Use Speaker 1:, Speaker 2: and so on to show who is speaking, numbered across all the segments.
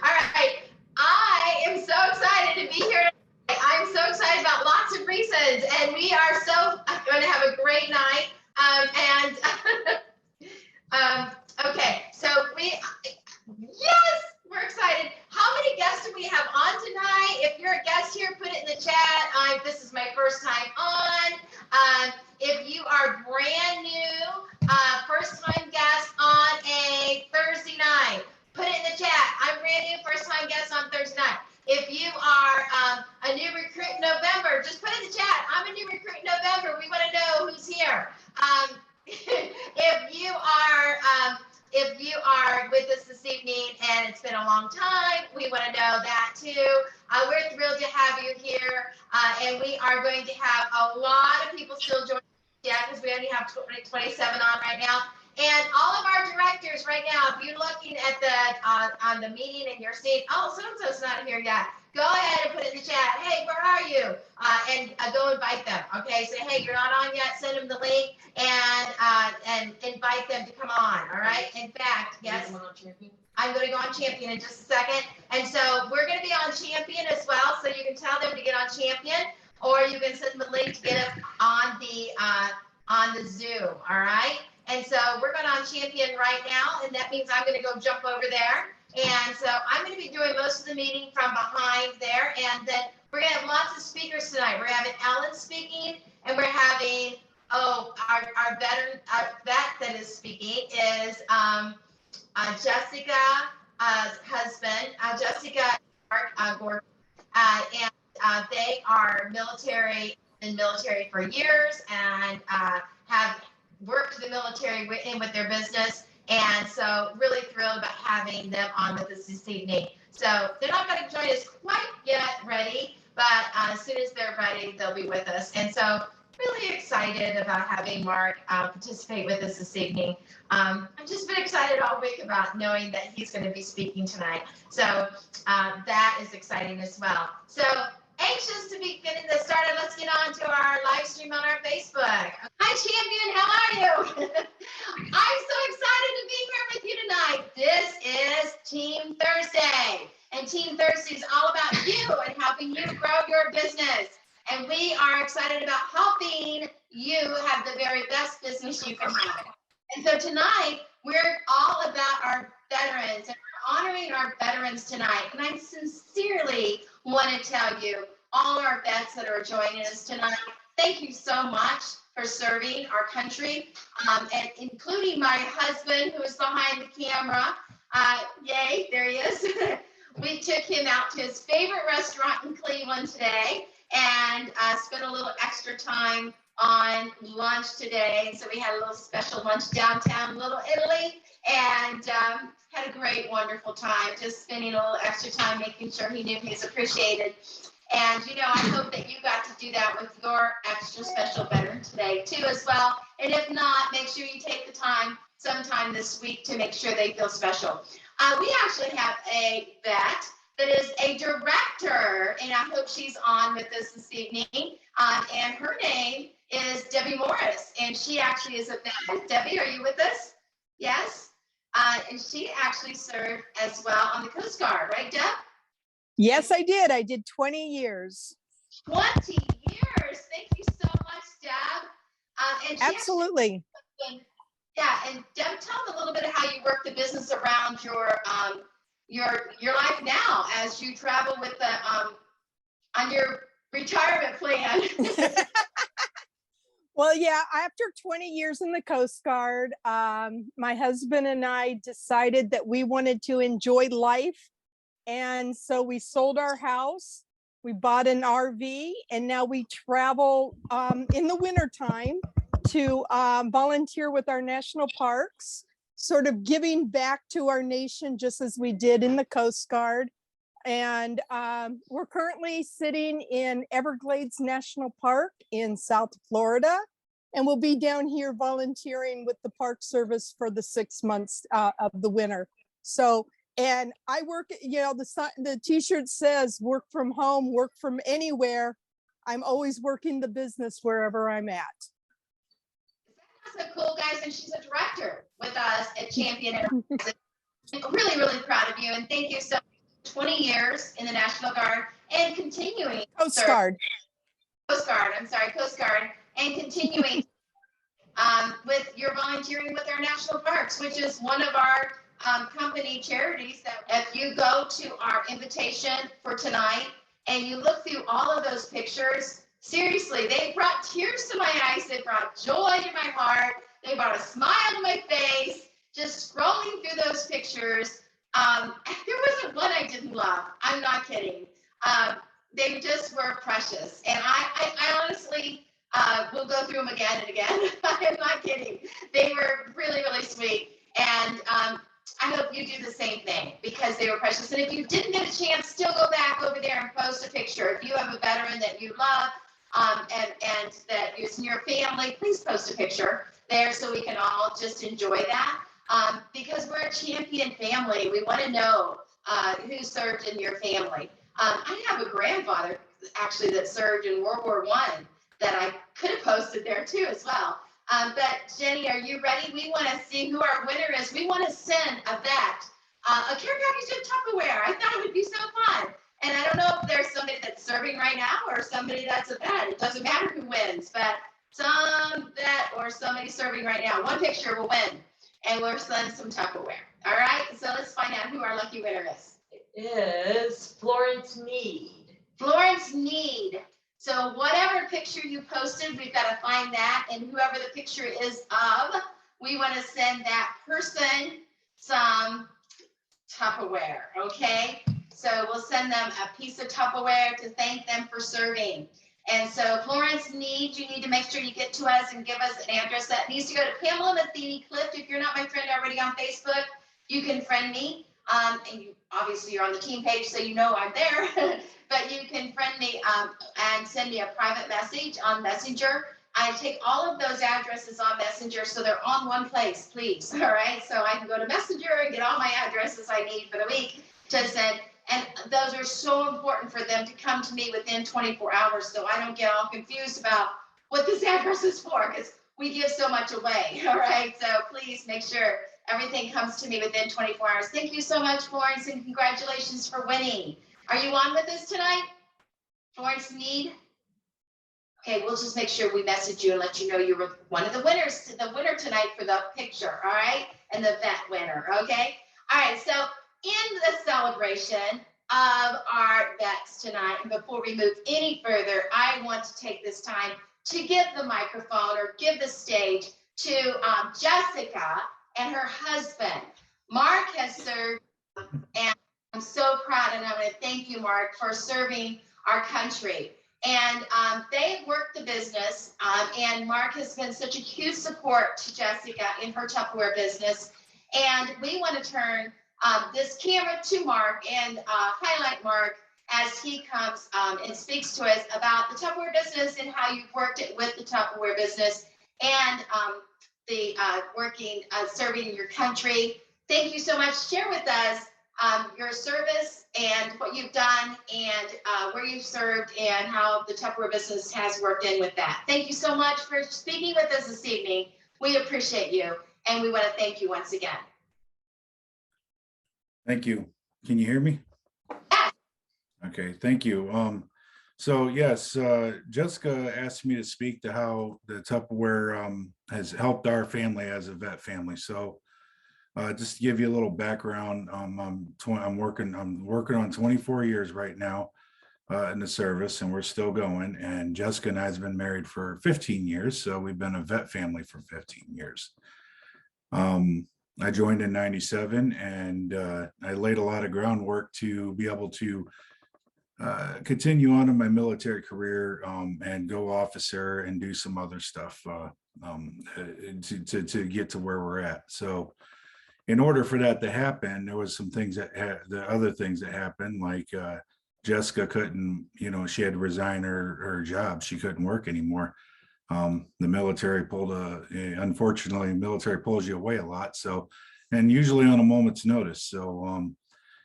Speaker 1: All right. I am so excited to be here. I'm so excited about lots of reasons, and we are so going to have a great night. And okay, so yes, we're excited. How many guests do we have on tonight? If you're a guest here, put it in the chat. This is my first time on. If you are brand new, first time guest on a Thursday night, put it in the chat. I'm brand new, first time guest on Thursday night. If you are a new recruit in November, just put in the chat. I'm a new recruit in November. We want to know who's here. If you are with us this evening and it's been a long time, we want to know that too. We're thrilled to have you here, and we are going to have a lot of people still joining. Yeah, because we only have 27 on right now. And all of our directors right now, if you're looking at the on the meeting and you're seeing, oh, so-and-so's not here yet, go ahead and put it in the chat. Hey, where are you? And go invite them. Okay, say, hey, you're not on yet. Send them the link and invite them to come on. All right. In fact, yes, I'm going to go on Champion in just a second. And so we're going to be on Champion as well. So you can tell them to get on Champion, or you can send them the link to get them on the Zoom. All right. And so we're going on Champion right now, and that means I'm going to go jump over there. And so I'm going to be doing most of the meeting from behind there, and then we're going to have lots of speakers tonight. We're having Ellen speaking, and we're having, our vet that is speaking is Jessica's husband, Jessica Gordon, and they are been military for years, and have worked the military with their business, and so really thrilled about having them on with us this evening. So they're not going to join us quite yet ready, but as soon as they're ready, they'll be with us. And so really excited about having Mark participate with us this evening. I've just been excited all week about knowing that he's going to be speaking tonight. So that is exciting as well. So anxious to be getting this started. Let's get on to our live stream on our Facebook. Hi, Champion. How are you? I'm so excited to be here with you tonight. This is Team Thursday, and Team Thursday is all about you and helping you grow your business. And we are excited about helping you have the very best business you can have. And so tonight, we're all about our veterans, and we're honoring our veterans tonight. And I sincerely want to tell you, all our vets that are joining us tonight, thank you so much for serving our country, and including my husband, who is behind the camera. Yay, there he is. We took him out to his favorite restaurant in Cleveland today, and spent a little extra time on lunch today. So we had a little special lunch downtown Little Italy, and had a great, wonderful time, just spending a little extra time making sure he knew he's appreciated. And, you know, I hope that you got to do that with your extra special veteran today too as well. And if not, make sure you take the time sometime this week to make sure they feel special. We actually have a vet that is a director, and I hope she's on with us this evening. And her name is Debbie Morris, and she actually is a vet. Debbie, are you with us? Yes? And she actually served as well on the Coast Guard, right, Deb?
Speaker 2: Yes, I did. I did 20 years.
Speaker 1: 20 years. Thank you so much, Deb. And
Speaker 2: absolutely.
Speaker 1: Yeah, and Deb, tell them a little bit of how you work the business around your life now as you travel with the on your retirement plan.
Speaker 2: Well, yeah, after 20 years in the Coast Guard, my husband and I decided that we wanted to enjoy life. And so we sold our house, we bought an RV, and now we travel in the wintertime to volunteer with our national parks, sort of giving back to our nation just as we did in the Coast Guard. And we're currently sitting in Everglades National Park in South Florida, and we'll be down here volunteering with the Park Service for the 6 months of the winter. So, and I work, you know, the t-shirt says work from home, work from anywhere. I'm always working the business wherever I'm at.
Speaker 1: That's so cool, guys. And she's a director with us at Champion. Really, really proud of you, and thank you so much. 20 years in the National Guard and continuing.
Speaker 2: Coast Guard.
Speaker 1: Coast Guard, I'm sorry, Coast Guard, and continuing with your volunteering with our national parks, which is one of our company charities. That if you go to our invitation for tonight and you look through all of those pictures, seriously, they brought tears to my eyes. They brought joy to my heart. They brought a smile to my face. Just scrolling through those pictures, there wasn't one I didn't love. I'm not kidding. They just were precious, and I honestly we'll go through them again and again. I'm not kidding. They were really, really sweet. And I hope you do the same thing because they were precious. And if you didn't get a chance, still go back over there and post a picture. If you have a veteran that you love and that is in your family, please post a picture there so we can all just enjoy that. Because we're a champion family. We want to know who served in your family. I have a grandfather actually that served in World War I that I could have posted there too as well. But Jenny, are you ready? We want to see who our winner is. We want to send a vet a care package of Tupperware. I thought it would be so fun. And I don't know if there's somebody that's serving right now or somebody that's a vet. It doesn't matter who wins, but some vet or somebody serving right now. One picture will win. And we'll send some Tupperware. All right, so let's find out who our lucky winner is.
Speaker 3: It is Florence Need.
Speaker 1: Florence Need. So whatever picture you posted, we've got to find that. And whoever the picture is of, we want to send that person some Tupperware, okay? So we'll send them a piece of Tupperware to thank them for serving. And so Florence Need, you need to make sure you get to us and give us an address. That needs to go to Pamela Matheny Clift. If you're not my friend already on Facebook, you can friend me. And you, obviously you're on the team page, so you know I'm there. But you can friend me and send me a private message on Messenger. I take all of those addresses on Messenger so they're on one place, please. All right, so I can go to Messenger and get all my addresses I need for the week to send. And those are so important for them to come to me within 24 hours so I don't get all confused about what this address is for because we give so much away. All right, so please make sure everything comes to me within 24 hours. Thank you so much, Florence, and congratulations for winning. Are you on with us tonight, Florence Need? Okay, we'll just make sure we message you and let you know you're one of the winners, the winner tonight for the picture, all right? And the vet winner, okay? All right, so in the celebration of our vets tonight, and before we move any further, I want to take this time to give the microphone or give the stage to Jessica and her husband. Mark has served, and I'm so proud, and I want to thank you, Mark, for serving our country. And they work the business, and Mark has been such a huge support to Jessica in her Tupperware business. And we want to turn this camera to Mark and highlight Mark as he comes and speaks to us about the Tupperware business and how you've worked it with the Tupperware business and the serving your country. Thank you so much. Share with us your service and what you've done and where you've served and how the Tupperware business has worked in with that. Thank you so much for speaking with us this evening. We appreciate you, and we want to thank you once again.
Speaker 4: Thank you. Can you hear me?
Speaker 1: Yes.
Speaker 4: Okay, thank you. So yes, Jessica asked me to speak to how the Tupperware has helped our family as a vet family. So just to give you a little background, I'm working on 24 years right now in the service, and we're still going. And Jessica and I have been married for 15 years, so we've been a vet family for 15 years. I joined in 97, and I laid a lot of groundwork to be able to continue on in my military career and go officer and do some other stuff to get to where we're at. So in order for that to happen, there was some things the other things that happened, like Jessica couldn't, she had to resign her job. She couldn't work anymore. The military unfortunately, military pulls you away a lot. So, and usually on a moment's notice. So,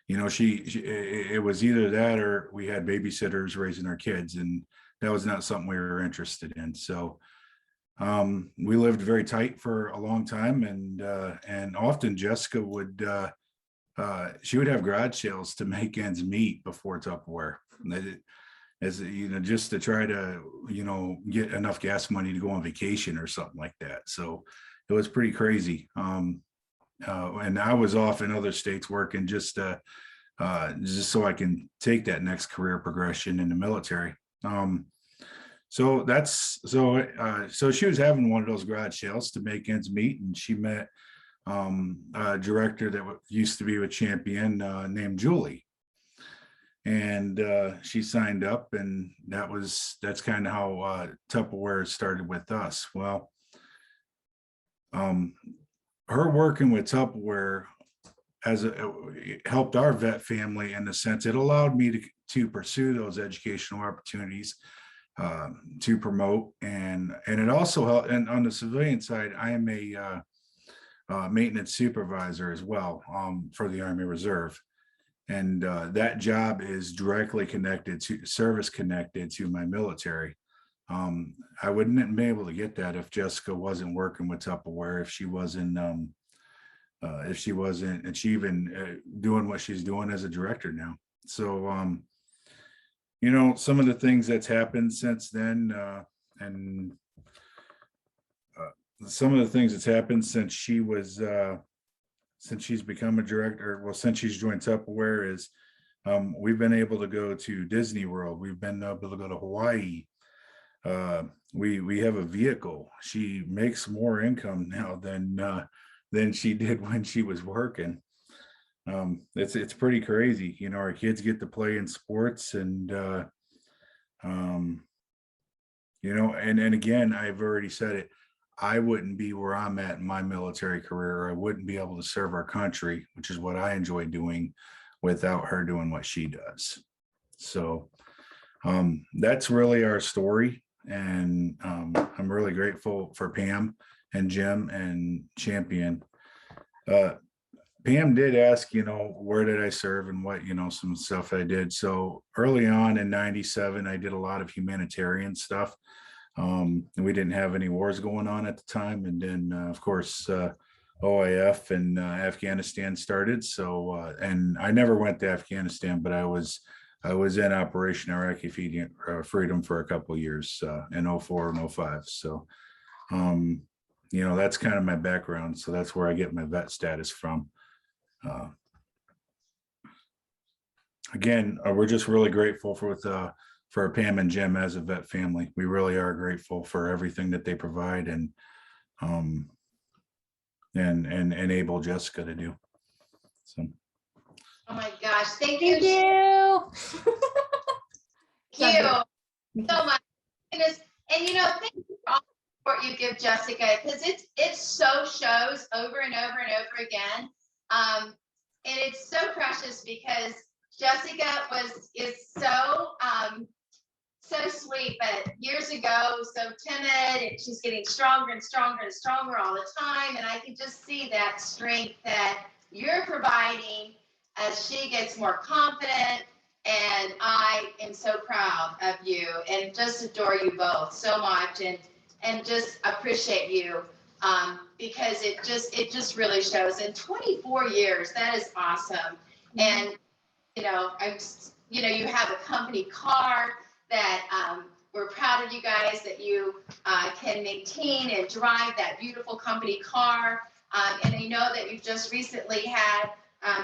Speaker 4: it was either that or we had babysitters raising our kids, and that was not something we were interested in. So, we lived very tight for a long time, and often Jessica would she would have garage sales to make ends meet before Tupperware. As just to try to, get enough gas money to go on vacation or something like that. So it was pretty crazy. And I was off in other states working just so I can take that next career progression in the military. So she was having one of those garage sales to make ends meet, and she met a director that used to be with Champion named Julie. And she signed up, and that's kind of how Tupperware started with us. Well, her working with Tupperware helped our vet family in the sense it allowed me to pursue those educational opportunities to promote, and it also helped. And on the civilian side, I am a maintenance supervisor as well for the Army Reserve. And that job is directly connected to my military. I wouldn't be able to get that if Jessica wasn't working with Tupperware, if she wasn't achieving doing what she's doing as a director now. So, some of the things that's happened since then, and some of the things that's happened since she's become a director, since she's joined Tupperware, is we've been able to go to Disney World. We've been able to go to Hawaii. We have a vehicle. She makes more income now than she did when she was working. It's pretty crazy. Our kids get to play in sports, and and again, I've already said it. I wouldn't be where I'm at in my military career. I wouldn't be able to serve our country, which is what I enjoy doing, without her doing what she does. So that's really our story. And I'm really grateful for Pam and Jim and Champion. Pam did ask, where did I serve and what, some stuff I did. So early on in 97, I did a lot of humanitarian stuff. We didn't have any wars going on at the time. And then, of course, OIF and Afghanistan started. So, and I never went to Afghanistan, but I was in Operation Iraqi Freedom for a couple of years in 04 and 05. So, that's kind of my background. So that's where I get my vet status from. Again, we're just really grateful for Pam and Jim as a vet family. We really are grateful for everything that they provide and enable Jessica to do. So.
Speaker 1: Oh my gosh, thank you. Thank you so much. And thank you for all the support you give Jessica, because it so shows over and over and over again. And it's so precious because Jessica is so sweet, but years ago, so timid, and she's getting stronger and stronger and stronger all the time. And I can just see that strength that you're providing as she gets more confident. And I am so proud of you and just adore you both so much, and just appreciate you because it just really shows. In 24 years, that is awesome. And you have a company car that we're proud of you guys, that you can maintain and drive that beautiful company car. And I know that you've just recently had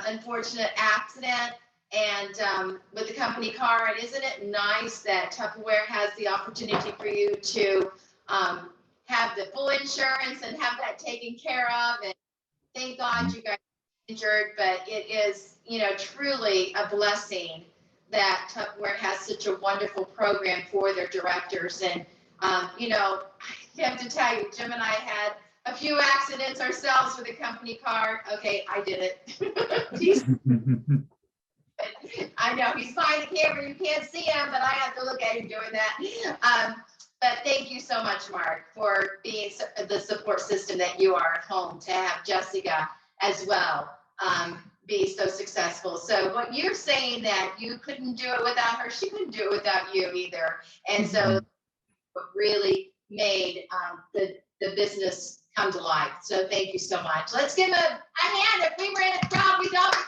Speaker 1: unfortunate accident and with the company car. And isn't it nice that Tupperware has the opportunity for you to have the full insurance and have that taken care of? And thank God you guys are injured, but it is, truly a blessing that Tupperware has such a wonderful program for their directors. And, I have to tell you, Jim and I had a few accidents ourselves with a company car. Okay, I did it. I know he's behind the camera, you can't see him, but I have to look at him doing that. But thank you so much, Mark, for being the support system that you are at home, to have Jessica as well be so successful. So what you're saying, that you couldn't do it without her, she couldn't do it without you either. And so what really made the business come to life. So thank you so much. Let's give a hand. If we were in a crowd, we'd all be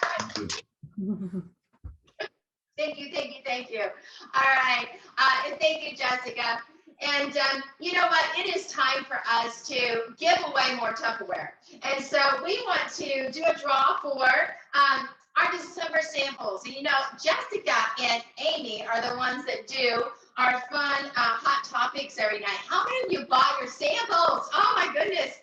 Speaker 1: Thank you, thank you, thank you. All right, and thank you, Jessica. And you know what? It is time for us to give away more Tupperware. And so we want to do a draw for our December samples. And you know, Jessica and Amy are the ones that do our fun hot topics every night. How many of you bought your samples? Oh my goodness.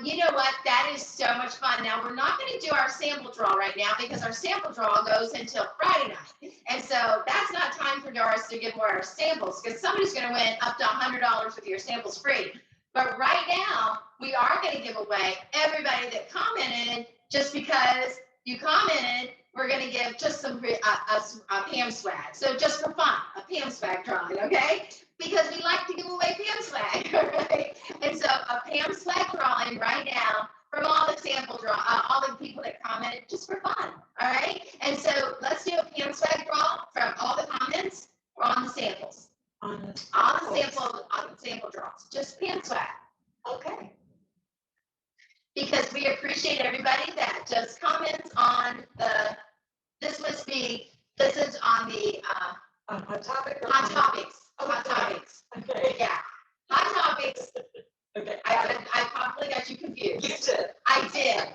Speaker 1: You know what? That is so much fun. Now, we're not going to do our sample draw right now because our sample draw goes until Friday night. And so that's not time for us to give more our samples because somebody's going to win up to $100 with your samples free. But right now, we are going to give away everybody that commented just because you commented. We're going to give just some Pam swag. So just for fun, a Pam swag drawing, okay? Because we like to give away Pam swag, right? And so a Pam swag drawing right now from all the sample draw, all the people that commented just for fun, all right? And so let's do a Pam swag draw from all the comments or on the samples. On the sample draws, just Pam swag. Okay. Because we appreciate everybody that just comments on this is on the
Speaker 3: Hot topic or
Speaker 1: hot topics. Hot
Speaker 3: Okay.
Speaker 1: topics.
Speaker 3: Okay.
Speaker 1: Yeah. Hot topics.
Speaker 3: Okay.
Speaker 1: I probably got you confused.
Speaker 3: You did.
Speaker 1: I did.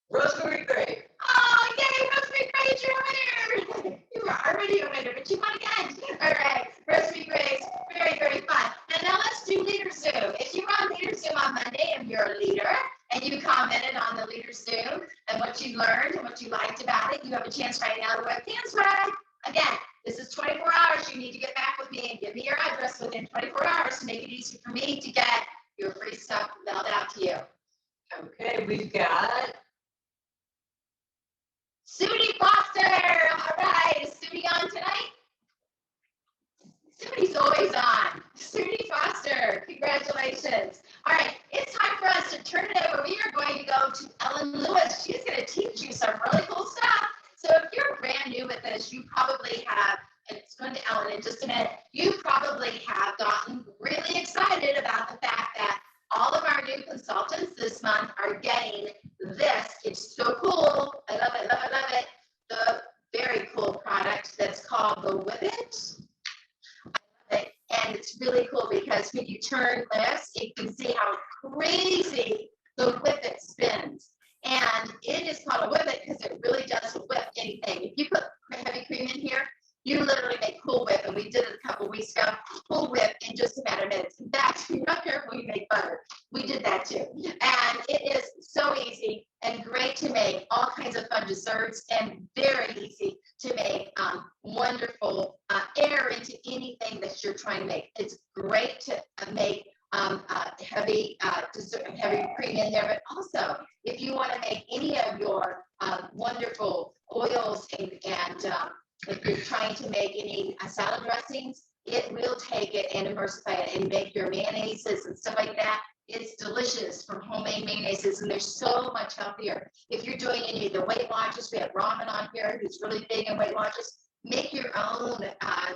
Speaker 3: Rosemary grape.
Speaker 1: Oh, yay, Rosemary Grace, you're a winner. You were already a winner, but you won again. All right, Rosemary Grace, very, very fun. And now let's do Leader Zoom. If you were on Leader Zoom on Monday and you're a leader and you commented on the Leader Zoom and what you learned and what you liked about it, you have a chance right now to win Pam swag. Again, this is 24 hours. You need to get back with me and give me your address within 24 hours to make it easy for me to get your free stuff mailed out to you.
Speaker 3: Okay, we've got
Speaker 1: Sudie Foster. All right, is Sudie on tonight? Sudie's always on. Sudie Foster, congratulations. All right, it's time for us to turn it over. We are going to go to Ellen Lewis. She's going to teach you some really cool stuff. So if you're brand new with this, you probably have, and it's going to Ellen in just a minute, you probably have gotten really excited about the fact that all of our new consultants this month are getting this. It's so cool. I love it, love it, love it. The very cool product that's called the Whippet. I love it. And it's really cool because when you turn this, you can see how crazy the Whippet spins. And it is called a Whippet because it really does whip anything. If you put heavy cream in here, you literally make Cool Whip, and we did it a couple weeks ago. Cool Whip in just a matter of minutes. In fact, if you're not careful, you make butter. We did that too. And it is so easy and great to make all kinds of fun desserts and very easy to make wonderful air into anything that you're trying to make. It's great to make heavy cream in there, but also if you want to make any of your wonderful oils and if you're trying to make any salad dressings, it will take it and emulsify it and make your mayonnaises and stuff like that. It's delicious from homemade mayonnaises, and they're so much healthier. If you're doing any of the Weight Watchers, we have Ramen on here who's really big in Weight Watchers. Make your own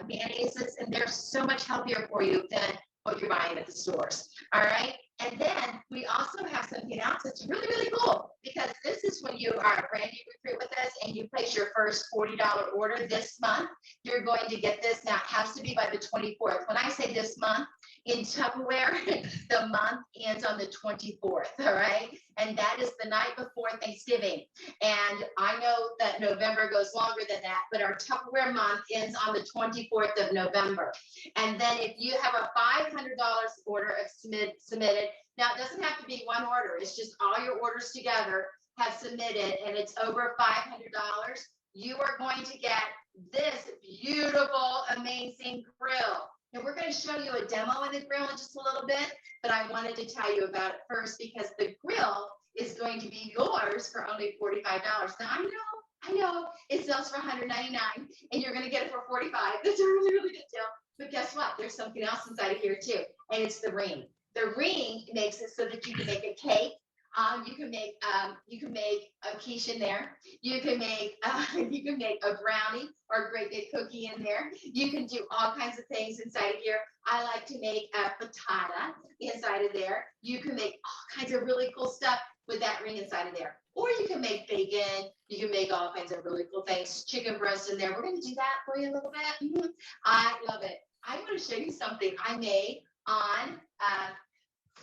Speaker 1: mayonnaises, and they're so much healthier for you than what you're buying at the stores. All right. And then we also have something else that's really, really cool because this is when you are a brand new recruit with us and you place your first $40 order this month, you're going to get this. Now it has to be by the 24th. When I say this month in Tupperware, the month ends on the 24th. All right. And that is the night before Thanksgiving. And I know that November goes longer than that, but our Tupperware month ends on the 24th of November. And then if you have a $500 order of submitted, now it doesn't have to be one order. It's just all your orders together have submitted and it's over $500. You are going to get this beautiful, amazing grill. And we're going to show you a demo of the grill in just a little bit, but I wanted to tell you about it first because the grill is going to be yours for only $45. Now I know it sells for $199 and you're going to get it for $45. That's a really, really good deal. But guess what? There's something else inside of here too, and it's the ring. The ring makes it so that you can make a cake. You can make a quiche in there. You can make a brownie or a great big cookie in there. You can do all kinds of things inside of here. I like to make a frittata inside of there. You can make all kinds of really cool stuff with that ring inside of there. Or you can make bacon. You can make all kinds of really cool things. Chicken breast in there. We're going to do that for you a little bit. I love it. I want to show you something I made on.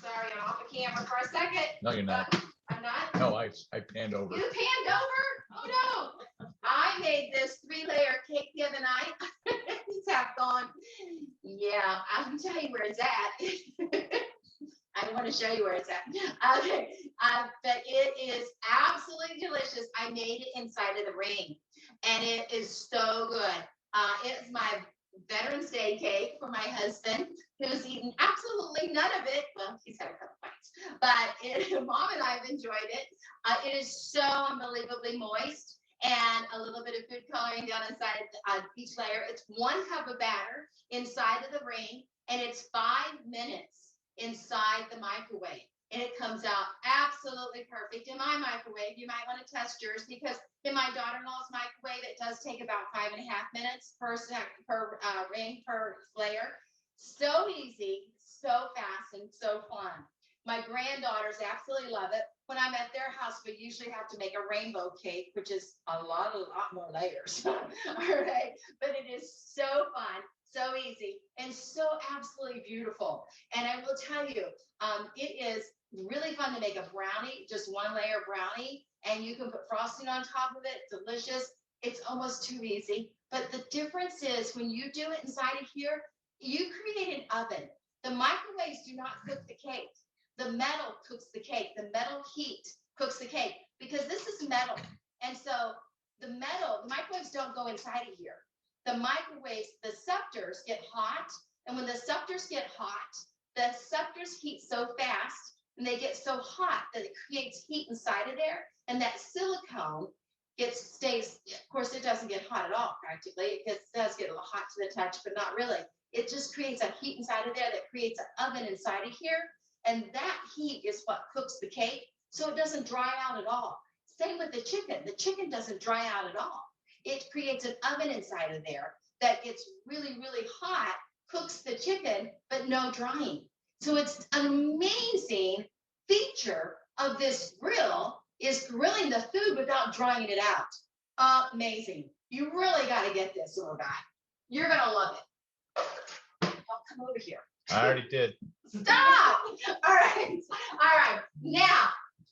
Speaker 1: Sorry, I'm off the camera for a second.
Speaker 5: No, you're not.
Speaker 1: I'm not.
Speaker 5: No, I panned over.
Speaker 1: You panned over? Oh no! I made this 3-layer cake the other night. It's half gone. Yeah, I can tell you where it's at. I want to show you where it's at. Okay, but it is absolutely delicious. I made it inside of the ring, and it is so good. It's my Veterans Day cake for my husband, who's eaten absolutely none of it. Well, he's had a couple bites, but Mom and I have enjoyed it. It is so unbelievably moist, and a little bit of food coloring down inside each layer. It's 1 cup of batter inside of the ring, and it's 5 minutes inside the microwave. And it comes out absolutely perfect in my microwave. You might want to test yours, because in my daughter-in-law's microwave, it does take about 5.5 minutes per ring, per layer. So easy, so fast, and so fun. My granddaughters absolutely love it. When I'm at their house, we usually have to make a rainbow cake, which is a lot more layers. All right, but it is so fun, so easy, and so absolutely beautiful. And I will tell you, it is really fun to make a brownie, just 1-layer brownie, and you can put frosting on top of it. Delicious. It's almost too easy. But the difference is when you do it inside of here, you create an oven. The microwaves do not cook the cake. The metal cooks the cake. The metal heat cooks the cake, because this is metal. And so the microwaves don't go inside of here. The microwaves, the scepters get hot. And when the scepters get hot, the scepters heat so fast, and they get so hot that it creates heat inside of there, and that silicone stays. Of course, it doesn't get hot at all. Practically, it does get a little hot to the touch, but not really. It just creates a heat inside of there that creates an oven inside of here, and that heat is what cooks the cake, so it doesn't dry out at all. Same with the chicken. The chicken doesn't dry out at all. It creates an oven inside of there that gets really, really hot, cooks the chicken, but no drying. So it's an amazing feature of this grill, is grilling the food without drying it out. Amazing. You really got to get this, little guy. You're going to love it. Don't come over here.
Speaker 5: I already did.
Speaker 1: Stop. All right. All right. Now,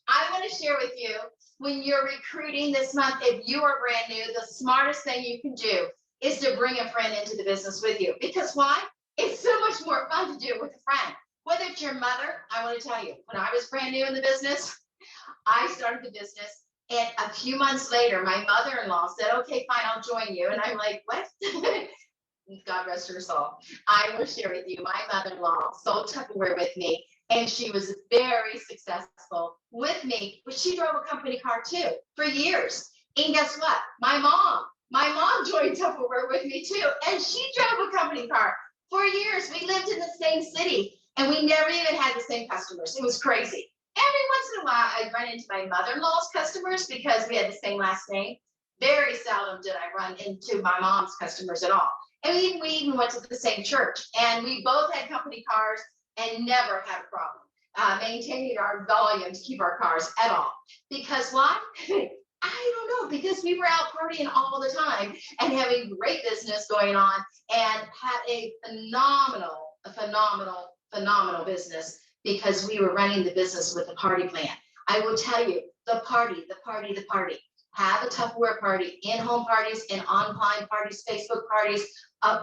Speaker 1: I want to share with you, when you're recruiting this month, if you are brand new, the smartest thing you can do is to bring a friend into the business with you. Because why? It's so much more fun to do it with a friend. Whether it's your mother, I want to tell you, when I was brand new in the business, I started the business, and a few months later, my mother-in-law said, okay, fine, I'll join you. And I'm like, what? God rest her soul. I will share with you, my mother-in-law sold Tupperware with me, and she was very successful with me, but she drove a company car too for years. And guess what? My mom joined Tupperware with me too, and she drove a company car for years. We lived in the same city, and we never even had the same customers. It was crazy. Every once in a while, I'd run into my mother-in-law's customers because we had the same last name. Very seldom did I run into my mom's customers at all. And we even went to the same church, and we both had company cars and never had a problem maintaining our volume to keep our cars at all. Because why? I don't know, because we were out partying all the time and having great business going on, and had a phenomenal business, because we were running the business with a party plan. I will tell you, the party. Have a Tupperware party, in-home parties and online parties, Facebook parties,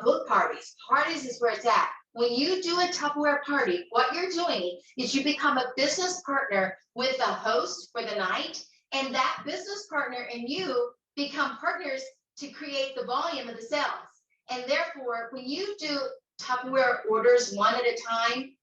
Speaker 1: book parties. Parties is where it's at. When you do a Tupperware party, what you're doing is you become a business partner with the host for the night, and that business partner and you become partners to create the volume of the sales. And therefore, when you do Tupperware orders one at a time,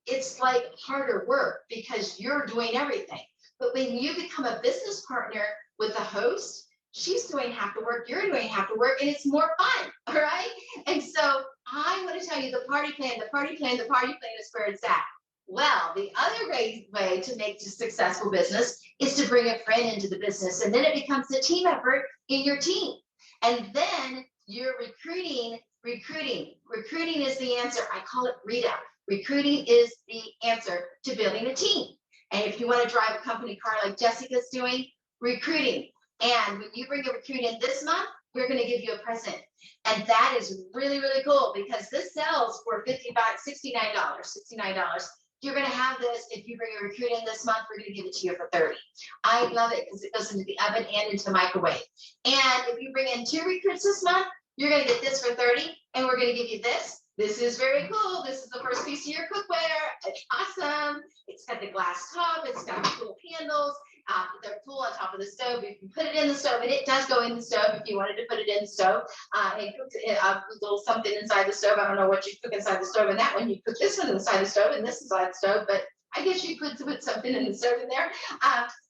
Speaker 1: it's like harder work because you're doing everything. But when you become a business partner with the host, she's doing half the work, you're doing half the work, and it's more fun, all right? And so I want to tell you, the party plan is where it's at. Well, the other way to make a successful business is to bring a friend into the business, and then it becomes a team effort in your team. And then you're recruiting. Recruiting is the answer. I call it Rita. Recruiting is the answer to building a team. And if you want to drive a company car like Jessica's doing, recruiting. And when you bring a recruit in this month, we're going to give you a present. And that is really, really cool because this sells for $69. You're going to have this. If you bring a recruit in this month, we're going to give it to you for $30. I love it because it goes into the oven and into the microwave. And if you bring in 2 recruits this month, you're going to get this for $30, and we're going to give you this. This is very cool. This is the first piece of your cookware. It's awesome. It's got the glass top. It's got cool handles. They're cool on top of the stove. You can put it in the stove, and it does go in the stove if you wanted to put it in the stove. And cook a little something inside the stove. I don't know what you cook inside the stove in that one. You put this one inside the stove and this inside the stove, but I guess you could put something in the stove in there.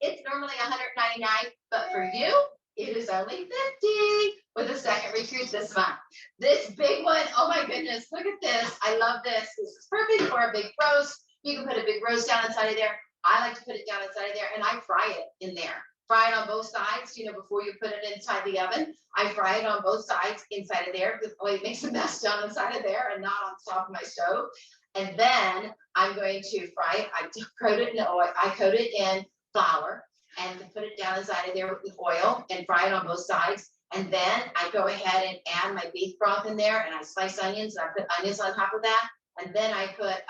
Speaker 1: It's normally $199, but for you, it is only $50 with a second recruit this month. This big one, oh my goodness, look at this. I love this. This is perfect for a big roast. You can put a big roast down inside of there. I like to put it down inside of there, and I fry it in there. Fry it on both sides, before you put it inside the oven. I fry it on both sides inside of there. The way it makes a mess down inside of there and not on top of my stove. And then I'm going to fry it. I coat it in oil. I coat it in flour and put it down inside of there with oil and fry it on both sides. And then I go ahead and add my beef broth in there, and I slice onions, and I put onions on top of that. And then I put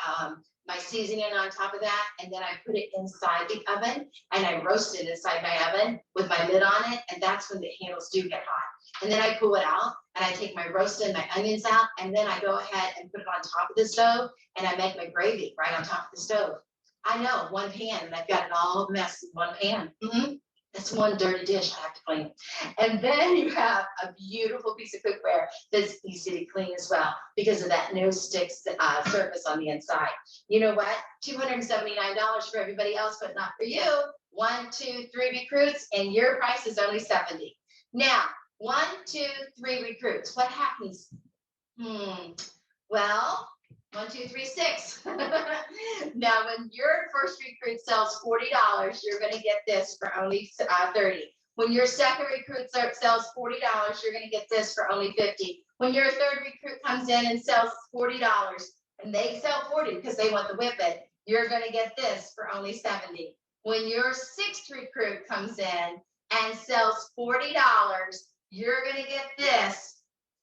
Speaker 1: my seasoning on top of that, and then I put it inside the oven, and I roast it inside my oven with my lid on it, and that's when the handles do get hot. And then I pull it out, and I take my roast and my onions out, and then I go ahead and put it on top of the stove, and I make my gravy right on top of the stove. I know, one pan, and I've got it all messed in one pan. That's one dirty dish I have to clean. And then you have a beautiful piece of cookware that's easy to clean as well because of that no sticks surface on the inside. You know what? $279 for everybody else, but not for you. 1, 2, 3 recruits, and your price is only $70. Now, 1, 2, 3 recruits. What happens? Well, 1, 2, 3, 6. Now, when your first recruit sells $40, you're going to get this for only $30. When your second recruit sells $40, you're going to get this for only $50. When your third recruit comes in and sells $40, and they sell $40 because they want the whippet, you're going to get this for only $70. When your sixth recruit comes in and sells $40, you're going to get this.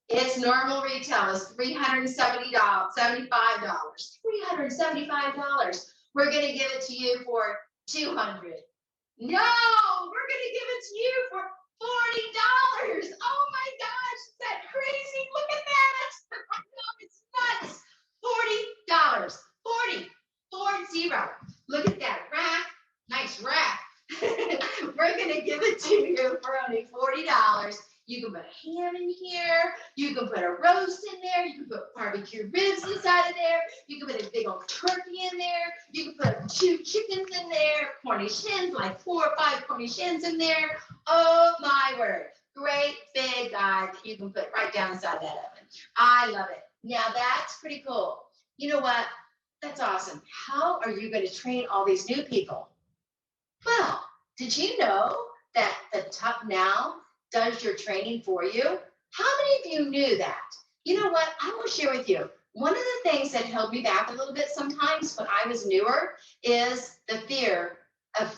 Speaker 1: Its normal retail is $375. $375. We're going to give it to you for $200. No, we're going to give it to you for $40. Oh my gosh, is that crazy? Look at that. No, it's nuts. $40. 40. Look at that rack. Nice rack. We're going to give it to you for only $40. You can put a ham in here. You can put a roast in there. You can put barbecue ribs inside of there. You can put a big old turkey in there. You can put 2 chickens in there, Cornish hens, like 4 or 5 Cornish hens in there. Oh my word. Great big guy that you can put right down inside that oven. I love it. Now that's pretty cool. You know what? That's awesome. How are you going to train all these new people? Well, did you know that the Tupper now does your training for you? How many of you knew that? You know what? I will share with you. One of the things that held me back a little bit sometimes when I was newer is the fear of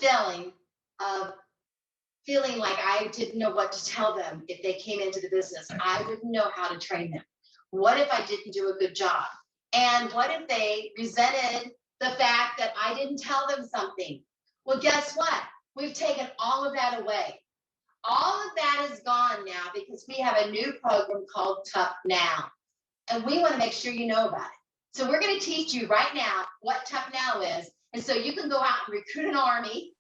Speaker 1: feeling like I didn't know what to tell them if they came into the business. I didn't know how to train them. What if I didn't do a good job? And what if they resented the fact that I didn't tell them something? Well, guess what? We've taken all of that away. All of that is gone now because we have a new program called Tupper Now. And we want to make sure you know about it. So we're going to teach you right now what Tupper Now is. And so you can go out and recruit an army.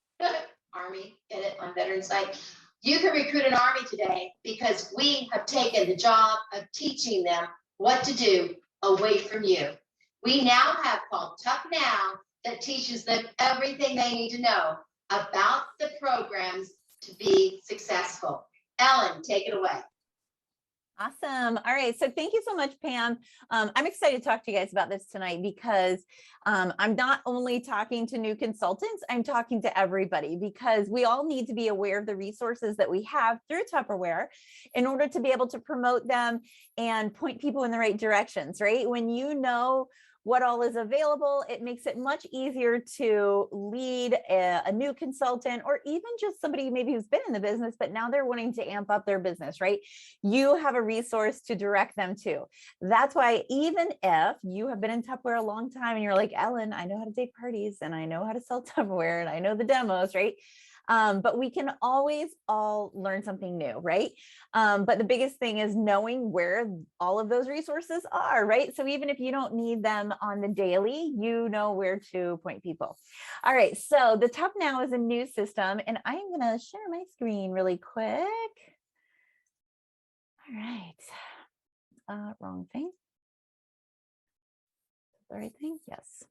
Speaker 1: Army, get it on Veterans Night. You can recruit an army today because we have taken the job of teaching them what to do away from you. We now have called Tupper Now that teaches them everything they need to know about the programs to be successful. Ellen, take it away.
Speaker 6: Awesome. All right. So thank you so much, Pam. I'm excited to talk to you guys about this tonight because I'm not only talking to new consultants, I'm talking to everybody because we all need to be aware of the resources that we have through Tupperware in order to be able to promote them and point people in the right directions, right? When you know what all is available, it makes it much easier to lead a new consultant or even just somebody maybe who's been in the business, but now they're wanting to amp up their business, right? You have a resource to direct them to. That's why even if you have been in Tupperware a long time and you're like, Ellen, I know how to take parties and I know how to sell Tupperware and I know the demos, right? But we can always all learn something new, right? But the biggest thing is knowing where all of those resources are, right? So even if you don't need them on the daily, you know where to point people. All right, so the Tup Now is a new system, and I'm gonna share my screen really quick. All right, wrong thing. The right thing, yes.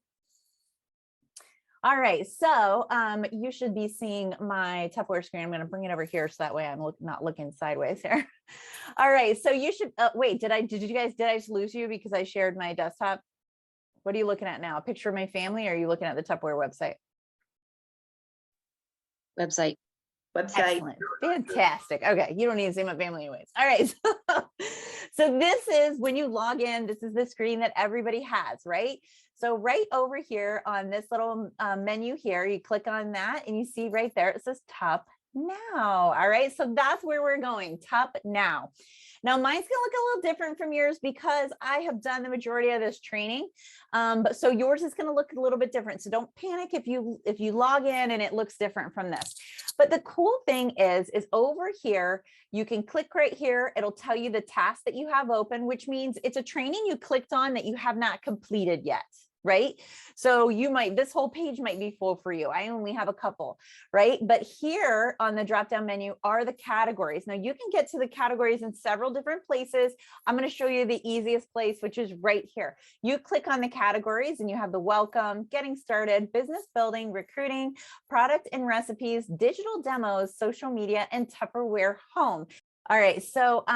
Speaker 6: All right, so you should be seeing my Tupperware screen. I'm going to bring it over here so that way I'm not looking sideways here. All right, so you should wait. Did I just lose you because I shared my desktop? What are you looking at now? A picture of my family, or are you looking at the Tupperware website?
Speaker 7: Website.
Speaker 6: Excellent. Fantastic. Okay. You don't need to see my family anyways. All right. So this is when you log in, this is the screen that everybody has, right? So right over here on this little menu here, you click on that and you see right there, it says Tup Now. All right. So that's where we're going, Tup Now. Now mine's gonna look a little different from yours because I have done the majority of this training. But so yours is gonna look a little bit different. So don't panic if you log in and it looks different from this. But the cool thing is over here, you can click right here. It'll tell you the task that you have open, which means it's a training you clicked on that you have not completed yet. Right? So this whole page might be full for you. I only have a couple, right? But here on the drop-down menu are the categories. Now you can get to the categories in several different places. I'm going to show you the easiest place, which is right here. You click on the categories and you have the welcome, getting started, business building, recruiting, product and recipes, digital demos, social media, and Tupperware home. All right, so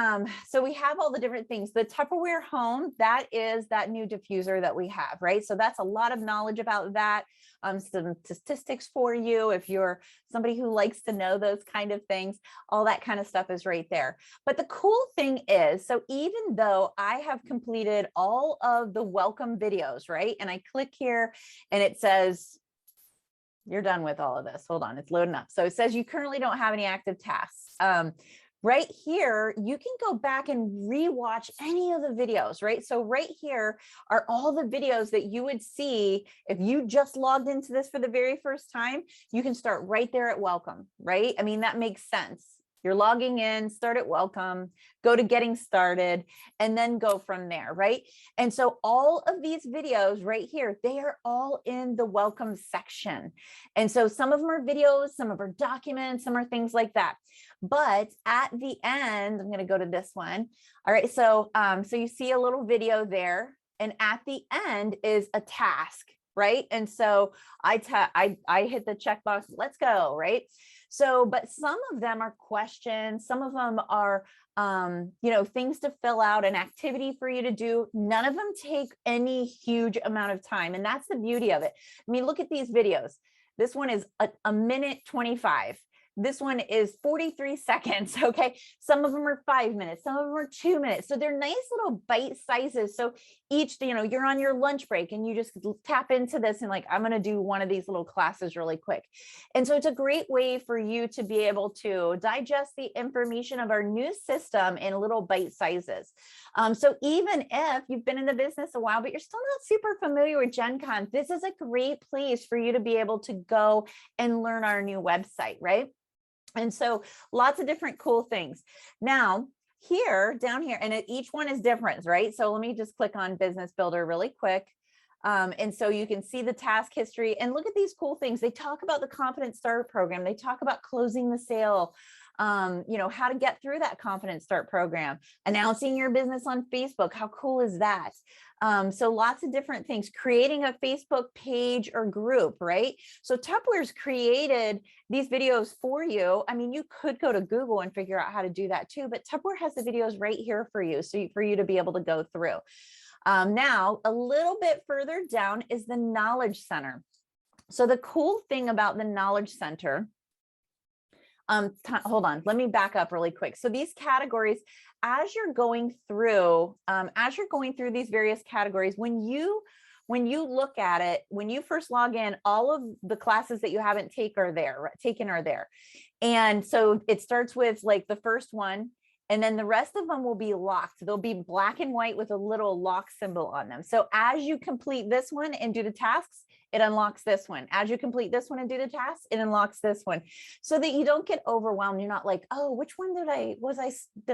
Speaker 6: we have all the different things. The Tupperware home, that is that new diffuser that we have, right? So that's a lot of knowledge about that. Some statistics for you if you're somebody who likes to know those kind of things. All that kind of stuff is right there. But the cool thing is, so even though I have completed all of the welcome videos, right? And I click here and it says, you're done with all of this. Hold on, it's loading up. So it says you currently don't have any active tasks. Right here, you can go back and rewatch any of the videos, right? So right here are all the videos that you would see if you just logged into this for the very first time. You can start right there at welcome, right? I mean, that makes sense. You're logging in, start at welcome, go to getting started, and then go from there, right? And so all of these videos right here, they are all in the welcome section. And so some of them are videos, some of them are documents, some are things like that. But at the end, I'm going to go to this one. All right, so you see a little video there, and at the end is a task, right? And so I hit the checkbox, let's go, right? So, but some of them are questions, some of them are, things to fill out, an activity for you to do. None of them take any huge amount of time. And that's the beauty of it. I mean, look at these videos. This one is a minute 25. This one is 43 seconds. Okay. Some of them are 5 minutes. Some of them are 2 minutes. So they're nice little bite sizes. So each, you're on your lunch break and you just tap into this and like, I'm going to do one of these little classes really quick. And so it's a great way for you to be able to digest the information of our new system in little bite sizes. So even if you've been in the business a while, but you're still not super familiar with Gen Con, this is a great place for you to be able to go and learn our new website, right? And so lots of different cool things. Now, down here, and each one is different, right? So let me just click on Business Builder really quick. And so you can see the task history and look at these cool things. They talk about the Confident Starter program. They talk about closing the sale. you know, how to get through that Confidence Start program, announcing your business on Facebook. How cool is that? So lots of different things, creating a Facebook page or group, right? So Tupperware's created these videos for you. I mean, you could go to Google and figure out how to do that too, but Tupperware has the videos right here for you. So for you to be able to go through. Now, a little bit further down is the Knowledge Center. So the cool thing about the Knowledge Center, hold on, let me back up really quick. So these categories, as you're going through these various categories, when you look at it, when you first log in, all of the classes that you haven't taken are there. And so it starts with like the first one, and then the rest of them will be locked. They'll be black and white with a little lock symbol on them. So as you complete this one and do the tasks, it unlocks this one. As you complete this one and do the tasks, it unlocks this one, so that you don't get overwhelmed. You're not like, oh, which one did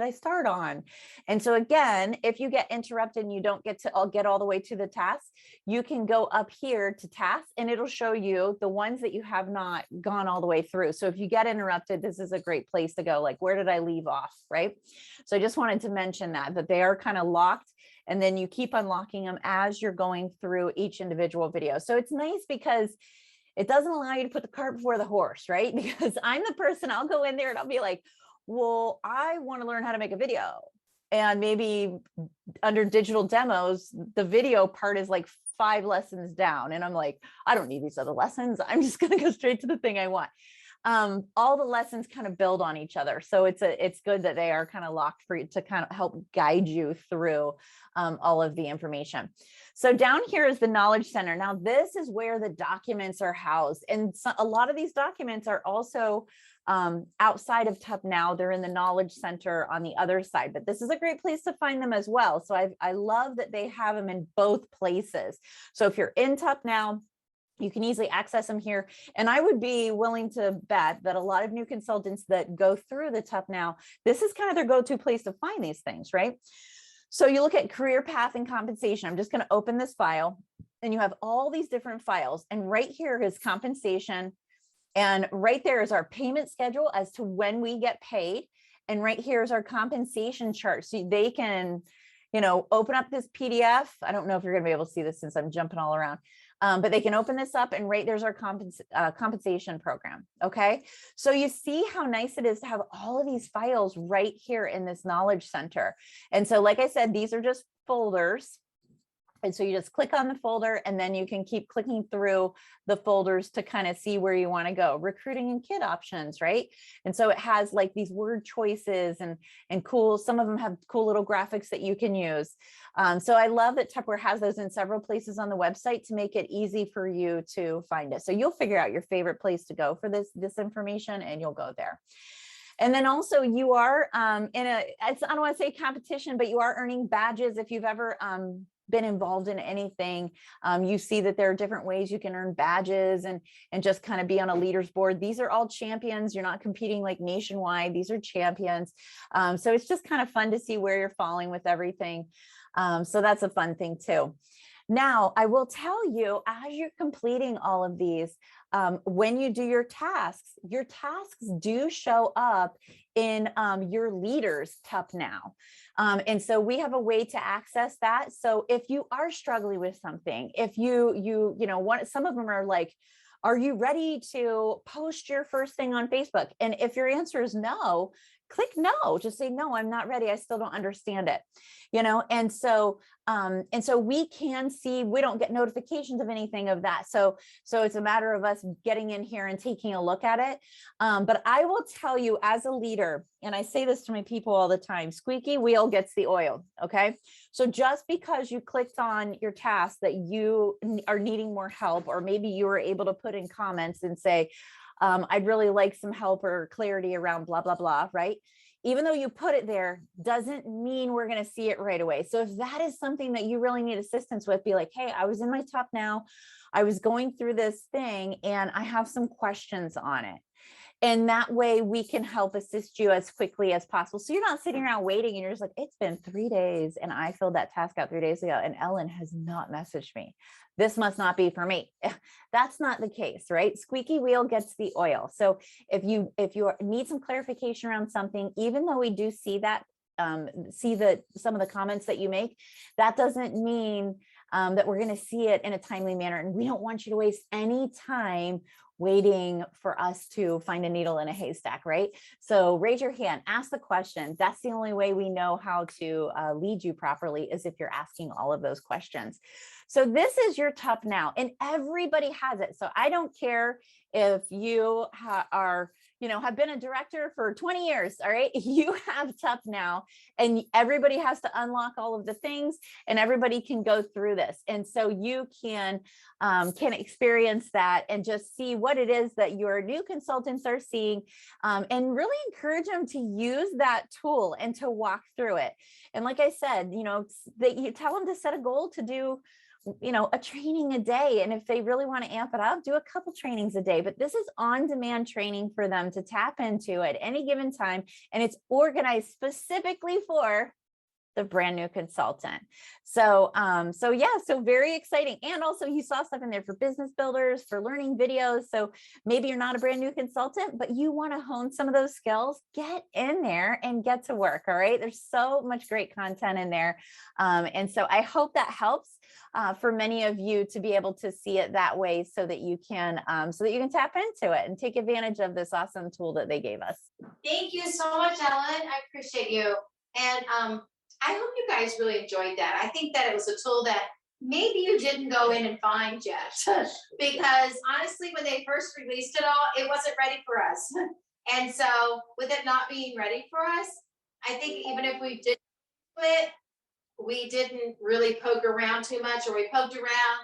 Speaker 6: I start on? And so again, if you get interrupted and you don't get all the way to the task, you can go up here to tasks and it'll show you the ones that you have not gone all the way through. So if you get interrupted, this is a great place to go. Like, where did I leave off? Right. So I just wanted to mention that they are kind of locked. And then you keep unlocking them as you're going through each individual video. So it's nice because it doesn't allow you to put the cart before the horse, right? Because I'm the person, I'll go in there and I'll be like, well, I want to learn how to make a video. And maybe under digital demos, the video part is like 5 lessons down. And I'm like, I don't need these other lessons. I'm just going to go straight to the thing I want. All the lessons kind of build on each other. So it's good that they are kind of locked for you to kind of help guide you through all of the information. So down here is the Knowledge Center. Now, this is where the documents are housed. And so a lot of these documents are also outside of Tup now. They're in the Knowledge Center on the other side, but this is a great place to find them as well. So I love that they have them in both places. So if you're in Tup now, you can easily access them here. And I would be willing to bet that a lot of new consultants that go through the Tup now, this is kind of their go-to place to find these things, right? So you look at career path and compensation. I'm just going to open this file and you have all these different files. And right here is compensation. And right there is our payment schedule as to when we get paid. And right here is our compensation chart. So they can, you know, open up this PDF. I don't know if you're going to be able to see this since I'm jumping all around. But they can open this up and right there's our compensation program. Okay. So you see how nice it is to have all of these files right here in this Knowledge Center. And so, like I said, these are just folders. And so you just click on the folder and then you can keep clicking through the folders to kind of see where you want to go. Recruiting and kid options, right? And so it has like these word choices and cool, some of them have cool little graphics that you can use. So I love that Tupperware has those in several places on the website to make it easy for you to find it. So you'll figure out your favorite place to go for this information and you'll go there. And then also you are I don't want to say competition, but you are earning badges if you've ever been involved in anything. You see that there are different ways you can earn badges and just kind of be on a leaders board. These are all champions. You're not competing like nationwide. These are champions. So it's just kind of fun to see where you're falling with everything. So that's a fun thing too. Now, I will tell you, as you're completing all of these, when you do your tasks do show up in your leaders Tup now. And so we have a way to access that. So if you are struggling with something, if you know, some of them are like, are you ready to post your first thing on Facebook? And if your answer is no, click no, just say, no, I'm not ready. I still don't understand it, you know? And so we can see, we don't get notifications of anything of that. So it's a matter of us getting in here and taking a look at it. But I will tell you as a leader, and I say this to my people all the time, squeaky wheel gets the oil. Okay. So just because you clicked on your task that you are needing more help, or maybe you were able to put in comments and say, I'd really like some help or clarity around blah, blah, blah, right? Even though you put it there, doesn't mean we're going to see it right away. So if that is something that you really need assistance with, be like, hey, I was in my Tup now. I was going through this thing and I have some questions on it. And that way we can help assist you as quickly as possible. So you're not sitting around waiting and you're just like, it's been 3 days and I filled that task out 3 days ago and Ellen has not messaged me. This must not be for me. That's not the case, right? Squeaky wheel gets the oil. So if you need some clarification around something, even though we do see that, some of the comments that you make, that doesn't mean that we're going to see it in a timely manner. And we don't want you to waste any time waiting for us to find a needle in a haystack, right? So raise your hand, ask the question. That's the only way we know how to lead you properly, is if you're asking all of those questions. So this is your TUP now, and everybody has it. So I don't care if you have been a director for 20 years, all right? You have TUP now, and everybody has to unlock all of the things, and everybody can go through this. And so you can experience that and just see what it is that your new consultants are seeing, and really encourage them to use that tool and to walk through it. And like I said, you tell them to set a goal to do a training a day. And if they really want to amp it up, do a couple trainings a day. But this is on-demand training for them to tap into at any given time. And it's organized specifically for the brand new consultant. So very exciting. And also you saw stuff in there for business builders, for learning videos. So maybe you're not a brand new consultant, but you want to hone some of those skills, get in there and get to work. All right. There's so much great content in there. And so I hope that helps for many of you to be able to see it that way, so that you can tap into it and take advantage of this awesome tool that they gave us.
Speaker 1: Thank you so much, Ellen. I appreciate you. And I hope you guys really enjoyed that. I think that it was a tool that maybe you didn't go in and find yet, because honestly, when they first released it all, it wasn't ready for us. And so with it not being ready for us, I think even if we did it, we didn't really poke around too much, or we poked around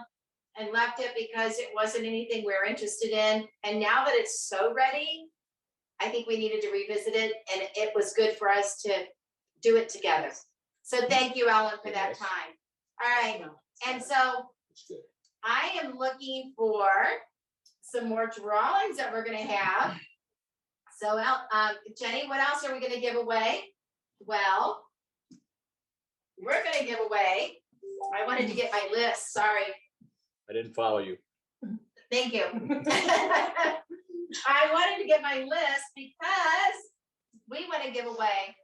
Speaker 1: and left it because it wasn't anything we were interested in. And now that it's so ready, I think we needed to revisit it, and it was good for us to do it together. So thank you, Ellen, for that time. All right. And so I am looking for some more drawings that we're going to have. So, Jenny, what else are we going to give away? Well, we're going to give away, I wanted to get my list. Sorry.
Speaker 5: I didn't follow you.
Speaker 1: Thank you. I wanted to get my list because we want to give away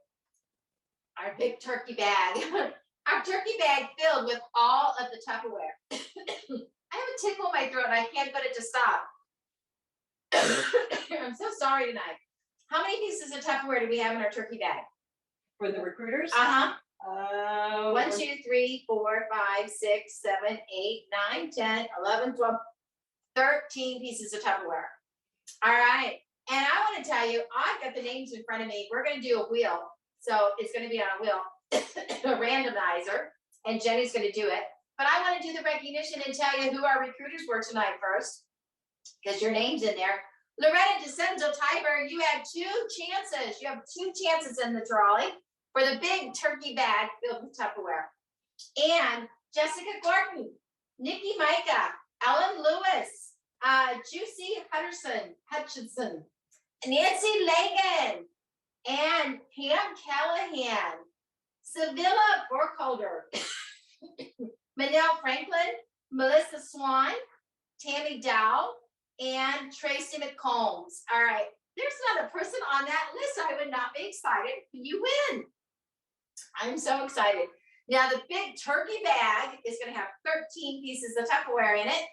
Speaker 1: our big turkey bag. Our turkey bag filled with all of the Tupperware. I have a tickle in my throat and I can't get it to stop. I'm so sorry tonight. How many pieces of Tupperware do we have in our turkey bag?
Speaker 3: For the recruiters?
Speaker 1: 1, 2, 3, 4, 5, 6, 7, 8, 9, 10, 11, 12, 13 pieces of Tupperware. All right. And I want to tell you, I've got the names in front of me. We're going to do a wheel. So it's going to be on a wheel, a randomizer, and Jenny's going to do it. But I want to do the recognition and tell you who our recruiters were tonight first, because your name's in there. Loretta DeCenzo Tiber, you had 2 chances. You have 2 chances in the drawing for the big turkey bag filled with Tupperware. And Jessica Gordon, Nikki Micah, Ellen Lewis, Juicy Hutchinson, Nancy Lagan, and Pam Callahan, Sevilla Borkholder, Manel Franklin, Melissa Swan, Tammy Dow, and Tracy McCombs. All right, there's not a person on that list I would not be excited. You win. I'm so excited. Now the big turkey bag is going to have 13 pieces of Tupperware in it.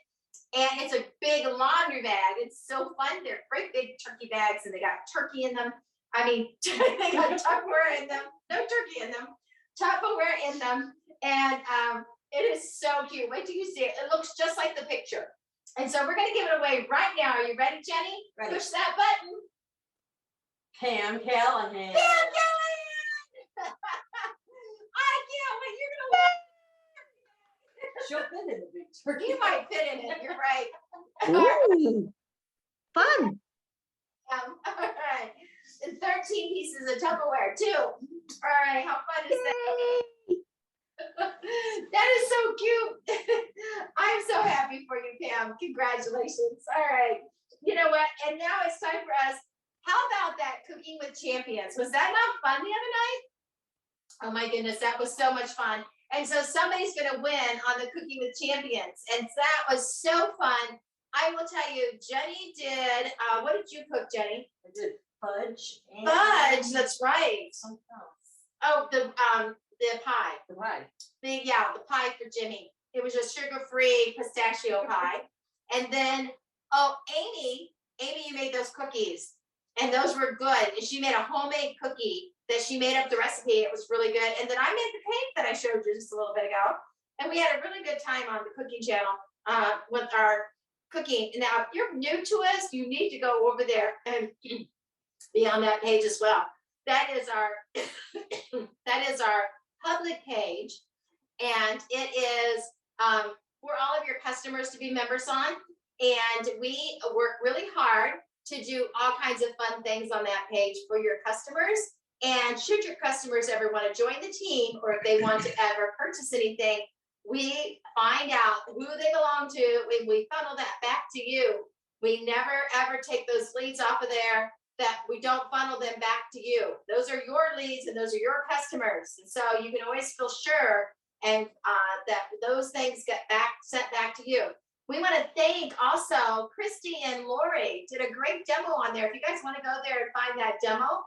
Speaker 1: And it's a big laundry bag. It's so fun. They're great big turkey bags, and they got turkey in them. I mean, they got Tupperware in them. No turkey in them. Tupperware in them. And it is so cute. Wait till you see it. It looks just like the picture. And so we're going to give it away right now. Are you ready, Jenny?
Speaker 3: Ready.
Speaker 1: Push that button.
Speaker 3: Pam Callahan.
Speaker 1: Pam Callahan! I can't wait. You're going to win.
Speaker 3: She'll fit in the big turkey.
Speaker 1: You might fit in it. You're right.
Speaker 2: Ooh, fun.
Speaker 1: All right. And 13 pieces of Tupperware, too. All right. How fun is that? That is so cute. I'm so happy for you, Pam. Congratulations. All right. You know what? And now it's time for us at Cooking with Champions. Was that not fun the other night? Oh my goodness, that was so much fun. And so somebody's going to win on the Cooking with Champions. And that was so fun. I will tell you, Jenny did, what did you cook, Jenny?
Speaker 3: I did fudge and.
Speaker 1: Fudge, that's right.
Speaker 3: Something else.
Speaker 1: Oh, the pie.
Speaker 3: The pie.
Speaker 1: The pie for Jimmy. It was a sugar-free pistachio pie. And then, Amy, you made those cookies. And those were good. And she made a homemade cookie that she made up the recipe. It was really good. And then I made the cake that I showed you just a little bit ago. And we had a really good time on the cooking channel with our cooking. Now, if you're new to us, you need to go over there and be on that page as well. That is our public page. And it is for all of your customers to be members on. And we work really hard to do all kinds of fun things on that page for your customers. And should your customers ever want to join the team, or if they want to ever purchase anything, we find out who they belong to and we funnel that back to you. We never ever take those leads off of there, that we don't funnel them back to you. Those are your leads and those are your customers. And so you can always feel sure and that those things get sent back to you. We want to thank also Christy and Lori did a great demo on there. If you guys want to go there and find that demo,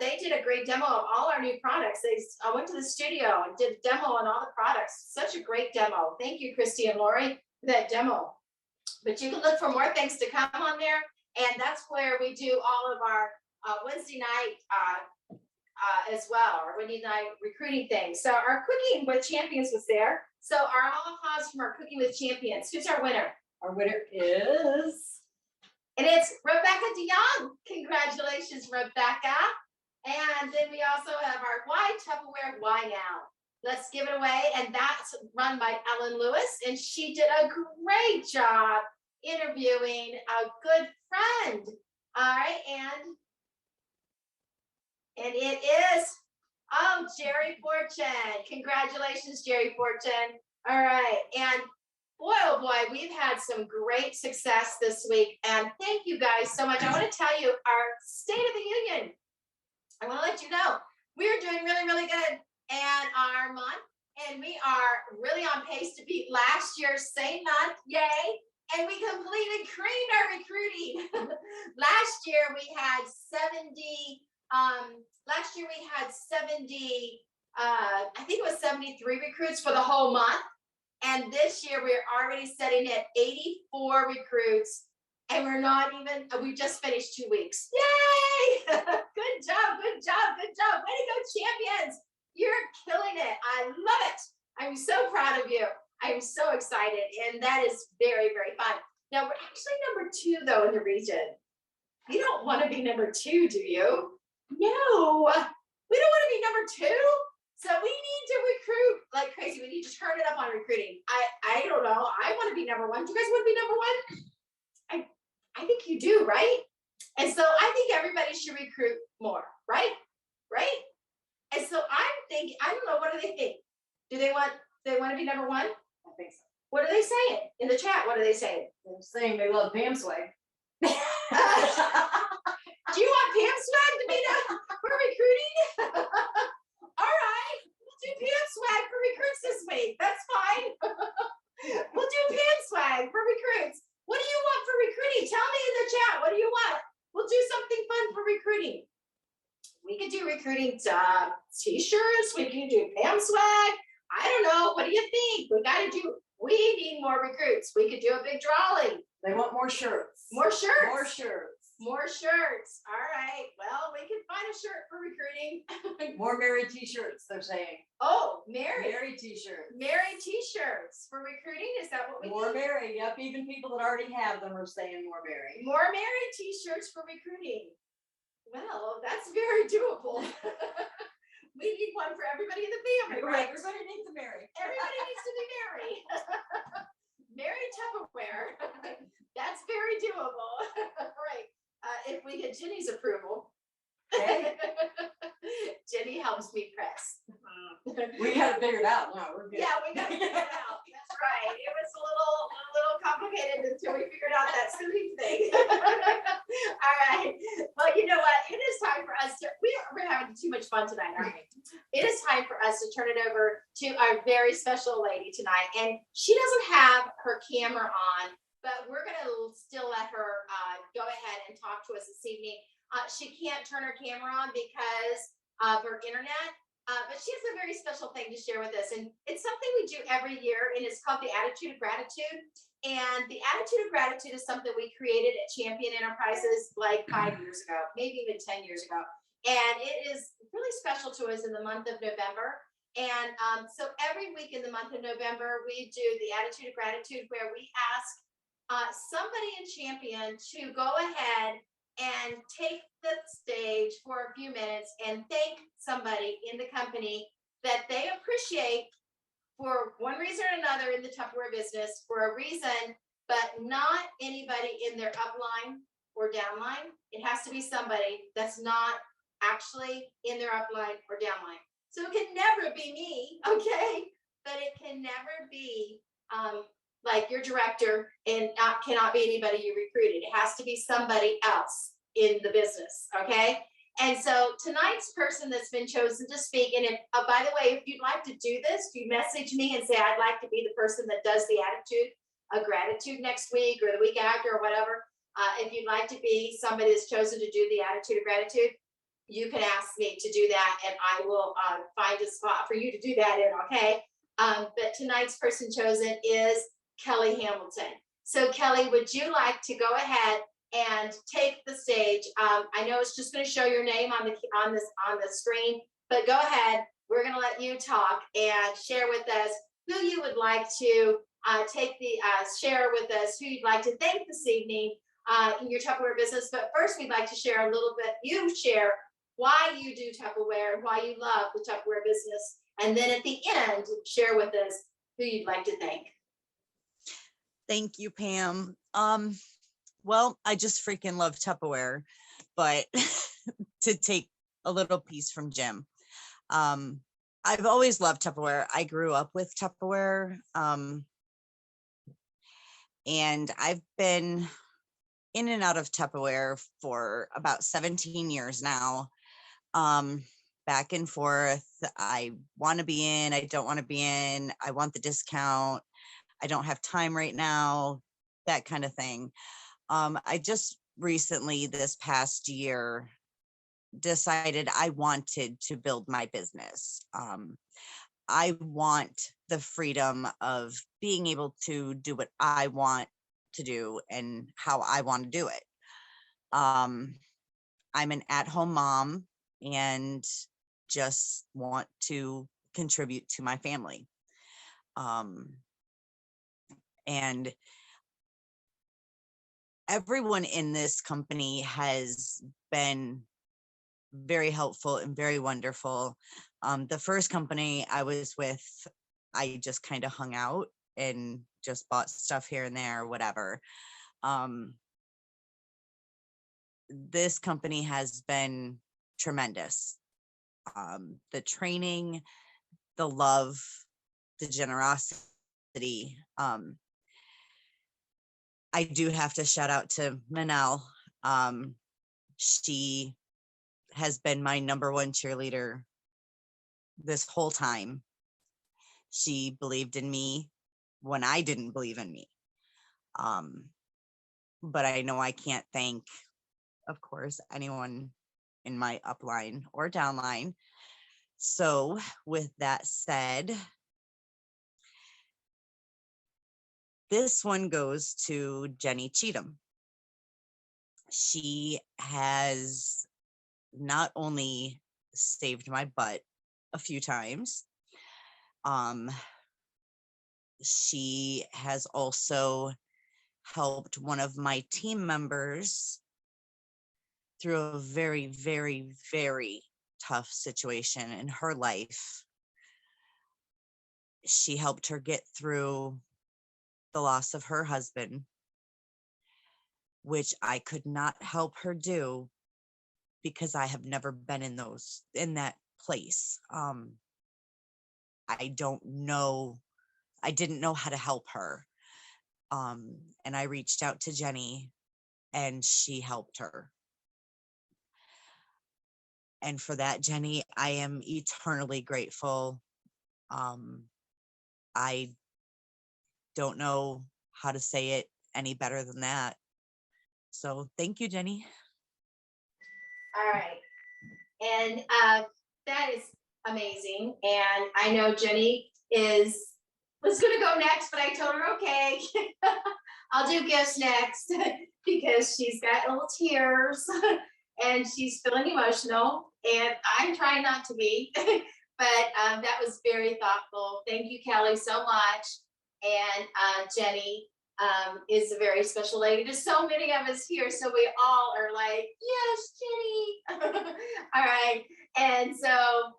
Speaker 1: they did a great demo of all our new products. I went to the studio and did a demo on all the products. Such a great demo. Thank you, Christy and Lori, for that demo. But you can look for more things to come on there. And that's where we do all of our Wednesday night as well, our Wednesday night recruiting things. So our Cooking with Champions was there. So our aha from our Cooking with Champions. Who's our winner?
Speaker 3: Our winner is.
Speaker 1: And it's Rebecca DeYoung. Congratulations, Rebecca. And then we also have our Why Tupperware Why Now. Let's give it away. And that's run by Ellen Lewis. And she did a great job interviewing a good friend. All right. And it is, Jerry Fortune. Congratulations, Jerry Fortune. All right. And boy, oh boy, we've had some great success this week. And thank you guys so much. I want to tell you our State of the Union. I want to let you know we're doing really, really good in our month. And we are really on pace to beat last year's same month. Yay. And we completed, creamed our recruiting. Last year we had 70, I think it was 73 recruits for the whole month. And this year we're already sitting at 84 recruits. And we just finished 2 weeks. Yay! Good job, good job, good job. Way to go, champions. You're killing it. I love it. I'm so proud of you. I'm so excited. And that is very, very fun. Now we're actually number 2 though in the region. You don't want to be number 2, do you? No, we don't want to be number 2. So we need to recruit like crazy. We need to turn it up on recruiting. I don't know. I want to be number 1. Do you guys want to be number 1? I think you do, right? And so I think everybody should recruit more, right? Right? And so I'm thinking, I don't know, what do they think? Do they want to be number 1?
Speaker 3: I think so.
Speaker 1: What are they saying in the chat? What are they saying?
Speaker 3: They're saying they love Pam swag.
Speaker 1: Do you want Pam swag to be for recruiting? All right, we'll do Pam swag for recruits this week. That's fine. We'll do Pam swag for recruits. What do you want for recruiting? Tell me in the chat. What do you want? We'll do something fun for recruiting. We could do recruiting t-shirts. We can do Pam swag. I don't know. What do you think? We need more recruits. We could do a big drawing.
Speaker 3: They want more shirts.
Speaker 1: More shirts.
Speaker 3: More shirts.
Speaker 1: More shirts. All right. Well, we can find a shirt for recruiting.
Speaker 3: More Mary t-shirts, they're saying.
Speaker 1: Oh, Mary.
Speaker 3: Mary t-shirts.
Speaker 1: Mary t-shirts for recruiting. Is that what we
Speaker 3: More
Speaker 1: need?
Speaker 3: Mary. Yep. Even people that already have them are saying more Mary.
Speaker 1: More Mary t-shirts for recruiting. Well, that's very doable. We need one for everybody in the family, right?
Speaker 3: Everybody needs a Mary.
Speaker 1: Everybody needs to be Mary. Mary Tupperware. That's very doable. Right. If we get Jenny's approval.
Speaker 3: Okay.
Speaker 1: Jenny helps me press.
Speaker 3: We got it figured out now. We're good.
Speaker 1: Yeah, we got it figured out. That's right. It was a little complicated until we figured out that sleeve thing. All right. Well, you know what? It is us to, we're having too much fun tonight, aren't we? It is time for us to turn it over to our very special lady tonight. And she doesn't have her camera on, but we're going to still let her go ahead and talk to us this evening. She can't turn her camera on because of her internet, but she has a very special thing to share with us. And it's something we do every year, and it's called the Attitude of Gratitude. And the Attitude of Gratitude is something we created at Champion Enterprises like 5 years ago, maybe even 10 years ago. And it is really special to us in the month of November. And so every week in the month of November, we do the Attitude of Gratitude, where we ask somebody in Champion to go ahead and take the stage for a few minutes and thank somebody in the company that they appreciate for one reason or another in the Tupperware business, for a reason, but not anybody in their upline or downline. It has to be somebody that's not actually in their upline or downline. So it can never be me, okay? But it can never be like your director, and cannot be anybody you recruited. It has to be somebody else in the business, okay? And so tonight's person that's been chosen to speak, and if, by the way, if you'd like to do this, you message me and say, I'd like to be the person that does the Attitude of Gratitude next week or the week after or whatever. If you'd like to be somebody that's chosen to do the Attitude of Gratitude, you can ask me to do that, and I will find a spot for you to do that in, okay? But tonight's person chosen is Kelly Hamilton. So Kelly, would you like to go ahead and take the stage? I know it's just going to show your name on the screen, but go ahead. We're going to let you talk and share with us who you would like to share with us, who you'd like to thank this evening in your Tupperware business. But first, we'd like to share a little bit. You share why you do Tupperware and why you love the Tupperware business, and then at the end, share with us who you'd like to thank.
Speaker 7: Thank you, Pam. Well, I just freaking love Tupperware, but to take a little piece from Jim, I've always loved Tupperware. I grew up with Tupperware, and I've been in and out of Tupperware for about 17 years now. Back and forth. I want to be in, I don't want to be in, I want the discount, I don't have time right now, that kind of thing. I just recently, this past year, decided I wanted to build my business. I want the freedom of being able to do what I want to do and how I want to do it. I'm an at-home mom and just want to contribute to my family. And everyone in this company has been very helpful and very wonderful. The first company I was with, I just kind of hung out and just bought stuff here and there, whatever. This company has been tremendous. The training, the love, the generosity. I do have to shout out to Manel. She has been my number one cheerleader this whole time. She believed in me when I didn't believe in me. But I know I can't thank, of course, anyone in my upline or downline. So with that said, this one goes to Jenny Cheatham. She has not only saved my butt a few times, she has also helped one of my team members through a very, very, very tough situation in her life. She helped her get through the loss of her husband, which I could not help her do because I have never been in that place. I don't know. I didn't know how to help her. And I reached out to Jenny and she helped her. And for that, Jenny, I am eternally grateful. I don't know how to say it any better than that. So thank you, Jenny.
Speaker 1: All right. And that is amazing. And I know Jenny was going to go next, but I told her, okay, I'll do gifts next because she's got little tears and she's feeling emotional. And I'm trying not to be, but that was very thoughtful. Thank you, Kelly, so much. And Jenny is a very special lady. There's so many of us here, so we all are like, yes, Jenny. All right. And so,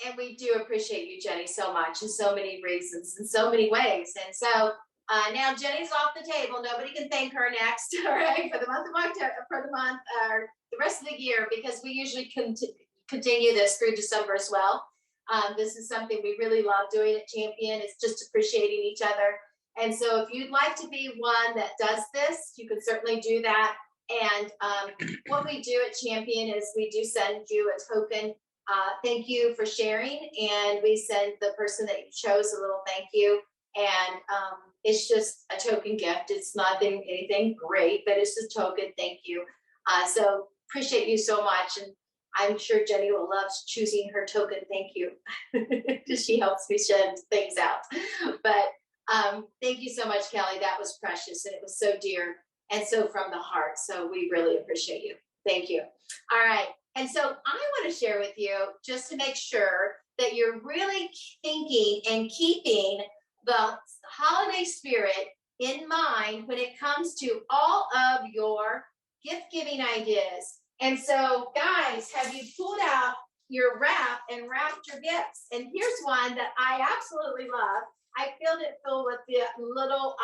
Speaker 1: and we do appreciate you, Jenny, so much in so many reasons, in so many ways. And so now Jenny's off the table. Nobody can thank her next, all right, for the month of October, for the month, or the rest of the year, because we usually continue this through December as well. This is something we really love doing at Champion. It's just appreciating each other. And so if you'd like to be one that does this, you can certainly do that. And what we do at Champion is we do send you a token. Thank you for sharing. And we send the person that you chose a little thank you. And it's just a token gift. It's not anything great, but it's just a token thank you. So appreciate you so much. And I'm sure Jenny will love choosing her token thank you because she helps me send things out. But thank you so much, Kelly. That was precious and it was so dear and so from the heart. So we really appreciate you. Thank you. All right. And so I want to share with you just to make sure that you're really thinking and keeping the holiday spirit in mind when it comes to all of your gift giving ideas. And so, guys, have you pulled out your wrap and wrapped your gifts? And here's one that I absolutely love. I filled it full with the little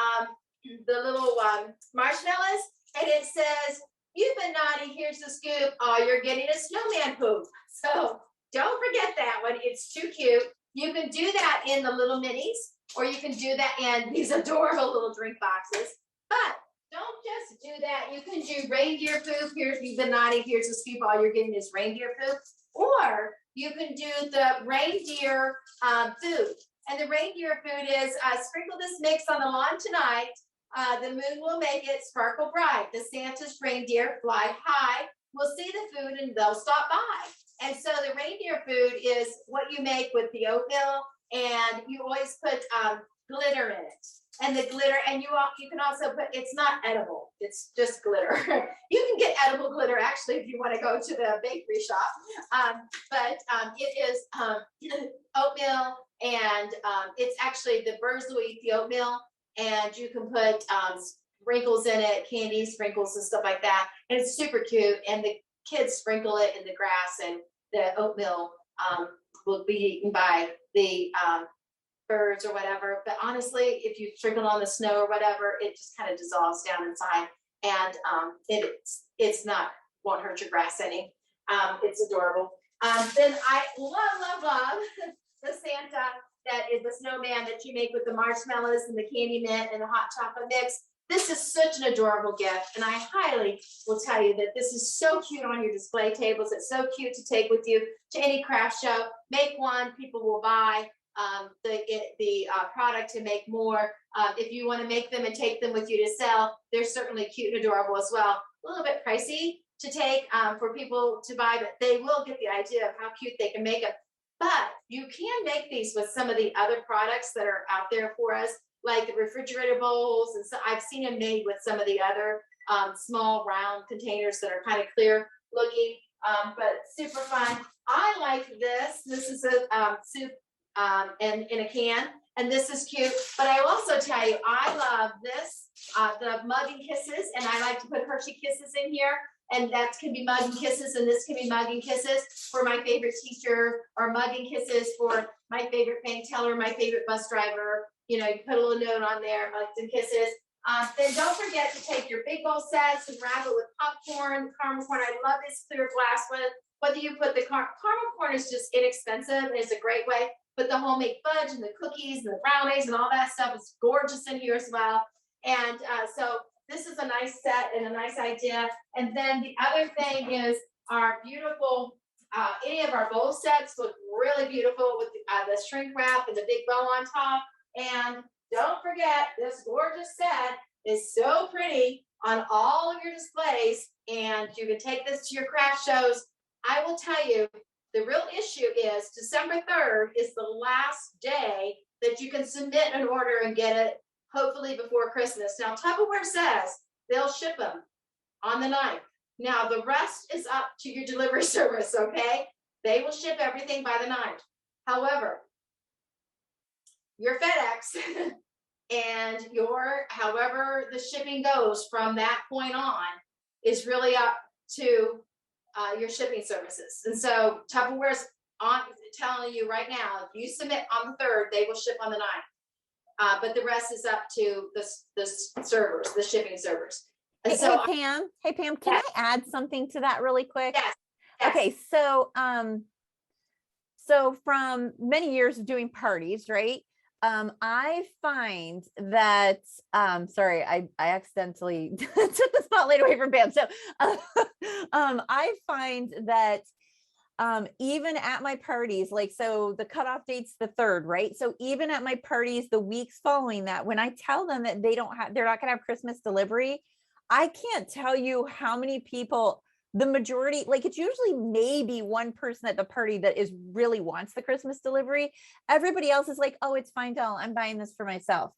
Speaker 1: marshmallows, and it says, "You've been naughty. Here's the scoop. Oh, you're getting a snowman poop." So don't forget that one. It's too cute. You can do that in the little minis, or you can do that in these adorable little drink boxes. But don't just do that. You can do reindeer poop. Here's, you've been naughty. Here's the scoop. All you're getting is reindeer poop. Or you can do the reindeer food. And the reindeer food is sprinkle this mix on the lawn tonight. The moon will make it sparkle bright. The Santa's reindeer fly high. We'll see the food and they'll stop by. And so the reindeer food is what you make with the oatmeal, and you always put glitter in it. And the glitter, and you can also put, it's not edible, it's just glitter. You can get edible glitter actually if you want to go to the bakery shop. But it is oatmeal, and it's actually the birds will eat the oatmeal, and you can put sprinkles in it, candy sprinkles and stuff like that. And it's super cute. And the kids sprinkle it in the grass, and the oatmeal will be eaten by the birds or whatever. But honestly, if you sprinkle on the snow or whatever, it just kind of dissolves down inside, and it's not, won't hurt your grass any. It's adorable. Then I love the Santa that is the snowman that you make with the marshmallows and the candy mint and the hot chocolate mix. This is such an adorable gift, and I highly will tell you that this is so cute on your display tables. It's so cute to take with you to any craft show. Make one, people will buy the product and make more. If you want to make them and take them with you to sell, they're certainly cute and adorable as well. A little bit pricey to take for people to buy, but they will get the idea of how cute they can make them. But you can make these with some of the other products that are out there for us, like the refrigerator bowls. And so I've seen them made with some of the other small round containers that are kind of clear looking, but super fun. I like this. This is a soup and in a can, and this is cute. But I will also tell you, I love this, the Mug and Kisses, and I like to put Hershey Kisses in here. And that can be Mug and Kisses, and this can be Mug and Kisses for my favorite teacher, or Mug and Kisses for my favorite bank teller, my favorite bus driver. You know, you put a little note on there, Mugs and Kisses. Then don't forget to take your big bowl sets and wrap it with popcorn, caramel corn. I love this clear glass one. Whether you put the caramel corn is just inexpensive, and it's a great way. But the homemade fudge and the cookies and the brownies and all that stuff is gorgeous in here as well. And so this is a nice set and a nice idea. And then the other thing is our beautiful, any of our bowl sets look really beautiful with the shrink wrap and the big bow on top. And don't forget, this gorgeous set is so pretty on all of your displays, and you can take this to your craft shows. I will tell you, the real issue is December 3rd is the last day that you can submit an order and get it, hopefully before Christmas. Now, Tupperware says they'll ship them on the 9th. Now, the rest is up to your delivery service, okay? They will ship everything by the 9th. However, your FedEx and however the shipping goes from that point on is really up to your shipping services. And so Tupperware's telling you right now, if you submit on the 3rd, they will ship on the 9th. But the rest is up to the servers, the shipping servers. And
Speaker 6: Hey,
Speaker 1: so,
Speaker 6: hey Pam, can
Speaker 1: Yes.
Speaker 6: I add something to that really quick?
Speaker 1: yes.
Speaker 6: Okay, so so from many years of doing parties, right? I find that sorry, I accidentally took the spotlight away from Pam. So I find that even at my parties, like, so the cutoff date's the 3rd, right? So even at my parties, the weeks following that, when I tell them that they're not gonna have Christmas delivery, I can't tell you how many people, the majority, like it's usually maybe one person at the party that really wants the Christmas delivery. Everybody else is like, oh, it's fine, Del, I'm buying this for myself.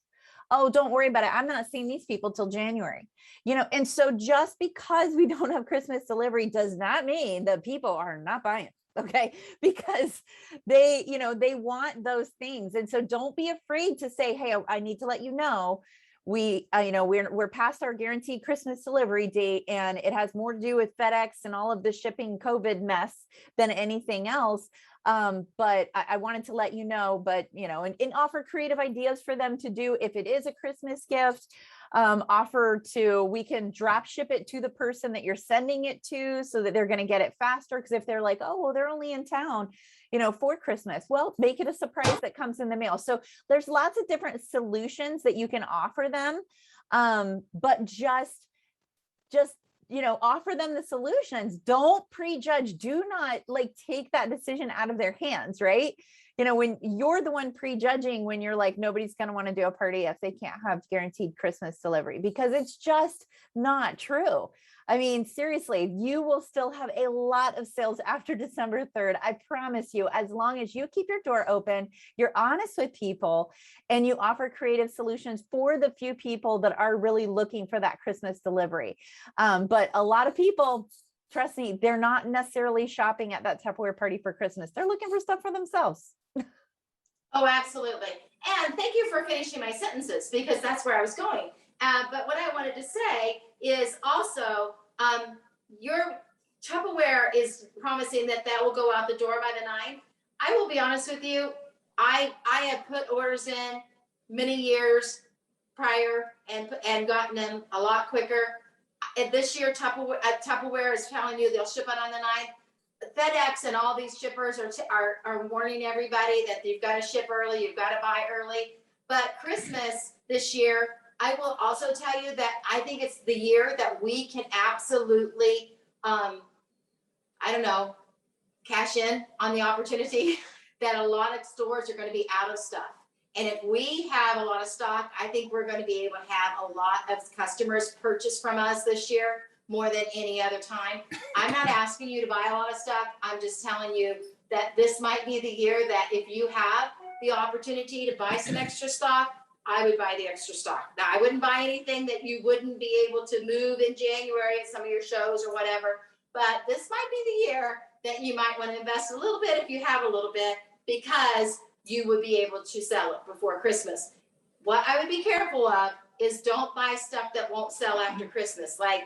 Speaker 6: Oh, don't worry about it. I'm not seeing these people till January, and so just because we don't have Christmas delivery does not mean that people are not buying. Okay. Because they want those things. And so don't be afraid to say, hey, I need to let you know, we're past our guaranteed Christmas delivery date, and it has more to do with FedEx and all of the shipping COVID mess than anything else. But I wanted to let you know, but and offer creative ideas for them to do. If it is a Christmas gift, we can drop ship it to the person that you're sending it to so that they're going to get it faster. Because if they're like, oh, well, they're only in town, for Christmas, well, make it a surprise that comes in the mail. So there's lots of different solutions that you can offer them. But just offer them the solutions. Don't prejudge. Do not take that decision out of their hands, right? When you're the one prejudging, when you're like, nobody's going to want to do a party if they can't have guaranteed Christmas delivery, because it's just not true. I mean, seriously, you will still have a lot of sales after December 3rd. I promise you, as long as you keep your door open, you're honest with people, and you offer creative solutions for the few people that are really looking for that Christmas delivery. But a lot of people, trust me, they're not necessarily shopping at that Tupperware party for Christmas. They're looking for stuff for themselves.
Speaker 1: Oh, absolutely. And thank you for finishing my sentences, because that's where I was going. But what I wanted to say is also, your Tupperware is promising that will go out the door by the 9th. I will be honest with you. I have put orders in many years prior and gotten them a lot quicker. And this year, Tupperware is telling you they'll ship it on the 9th. FedEx and all these shippers are warning everybody that you've got to ship early, you've got to buy early. But Christmas this year, I will also tell you that I think it's the year that we can absolutely, cash in on the opportunity that a lot of stores are going to be out of stuff. And if we have a lot of stock, I think we're going to be able to have a lot of customers purchase from us this year more than any other time. I'm not asking you to buy a lot of stuff. I'm just telling you that this might be the year that if you have the opportunity to buy some extra stock, I would buy the extra stock. Now, I wouldn't buy anything that you wouldn't be able to move in January at some of your shows or whatever. But this might be the year that you might want to invest a little bit if you have a little bit, because you would be able to sell it before Christmas. What I would be careful of is don't buy stuff that won't sell after Christmas. Like,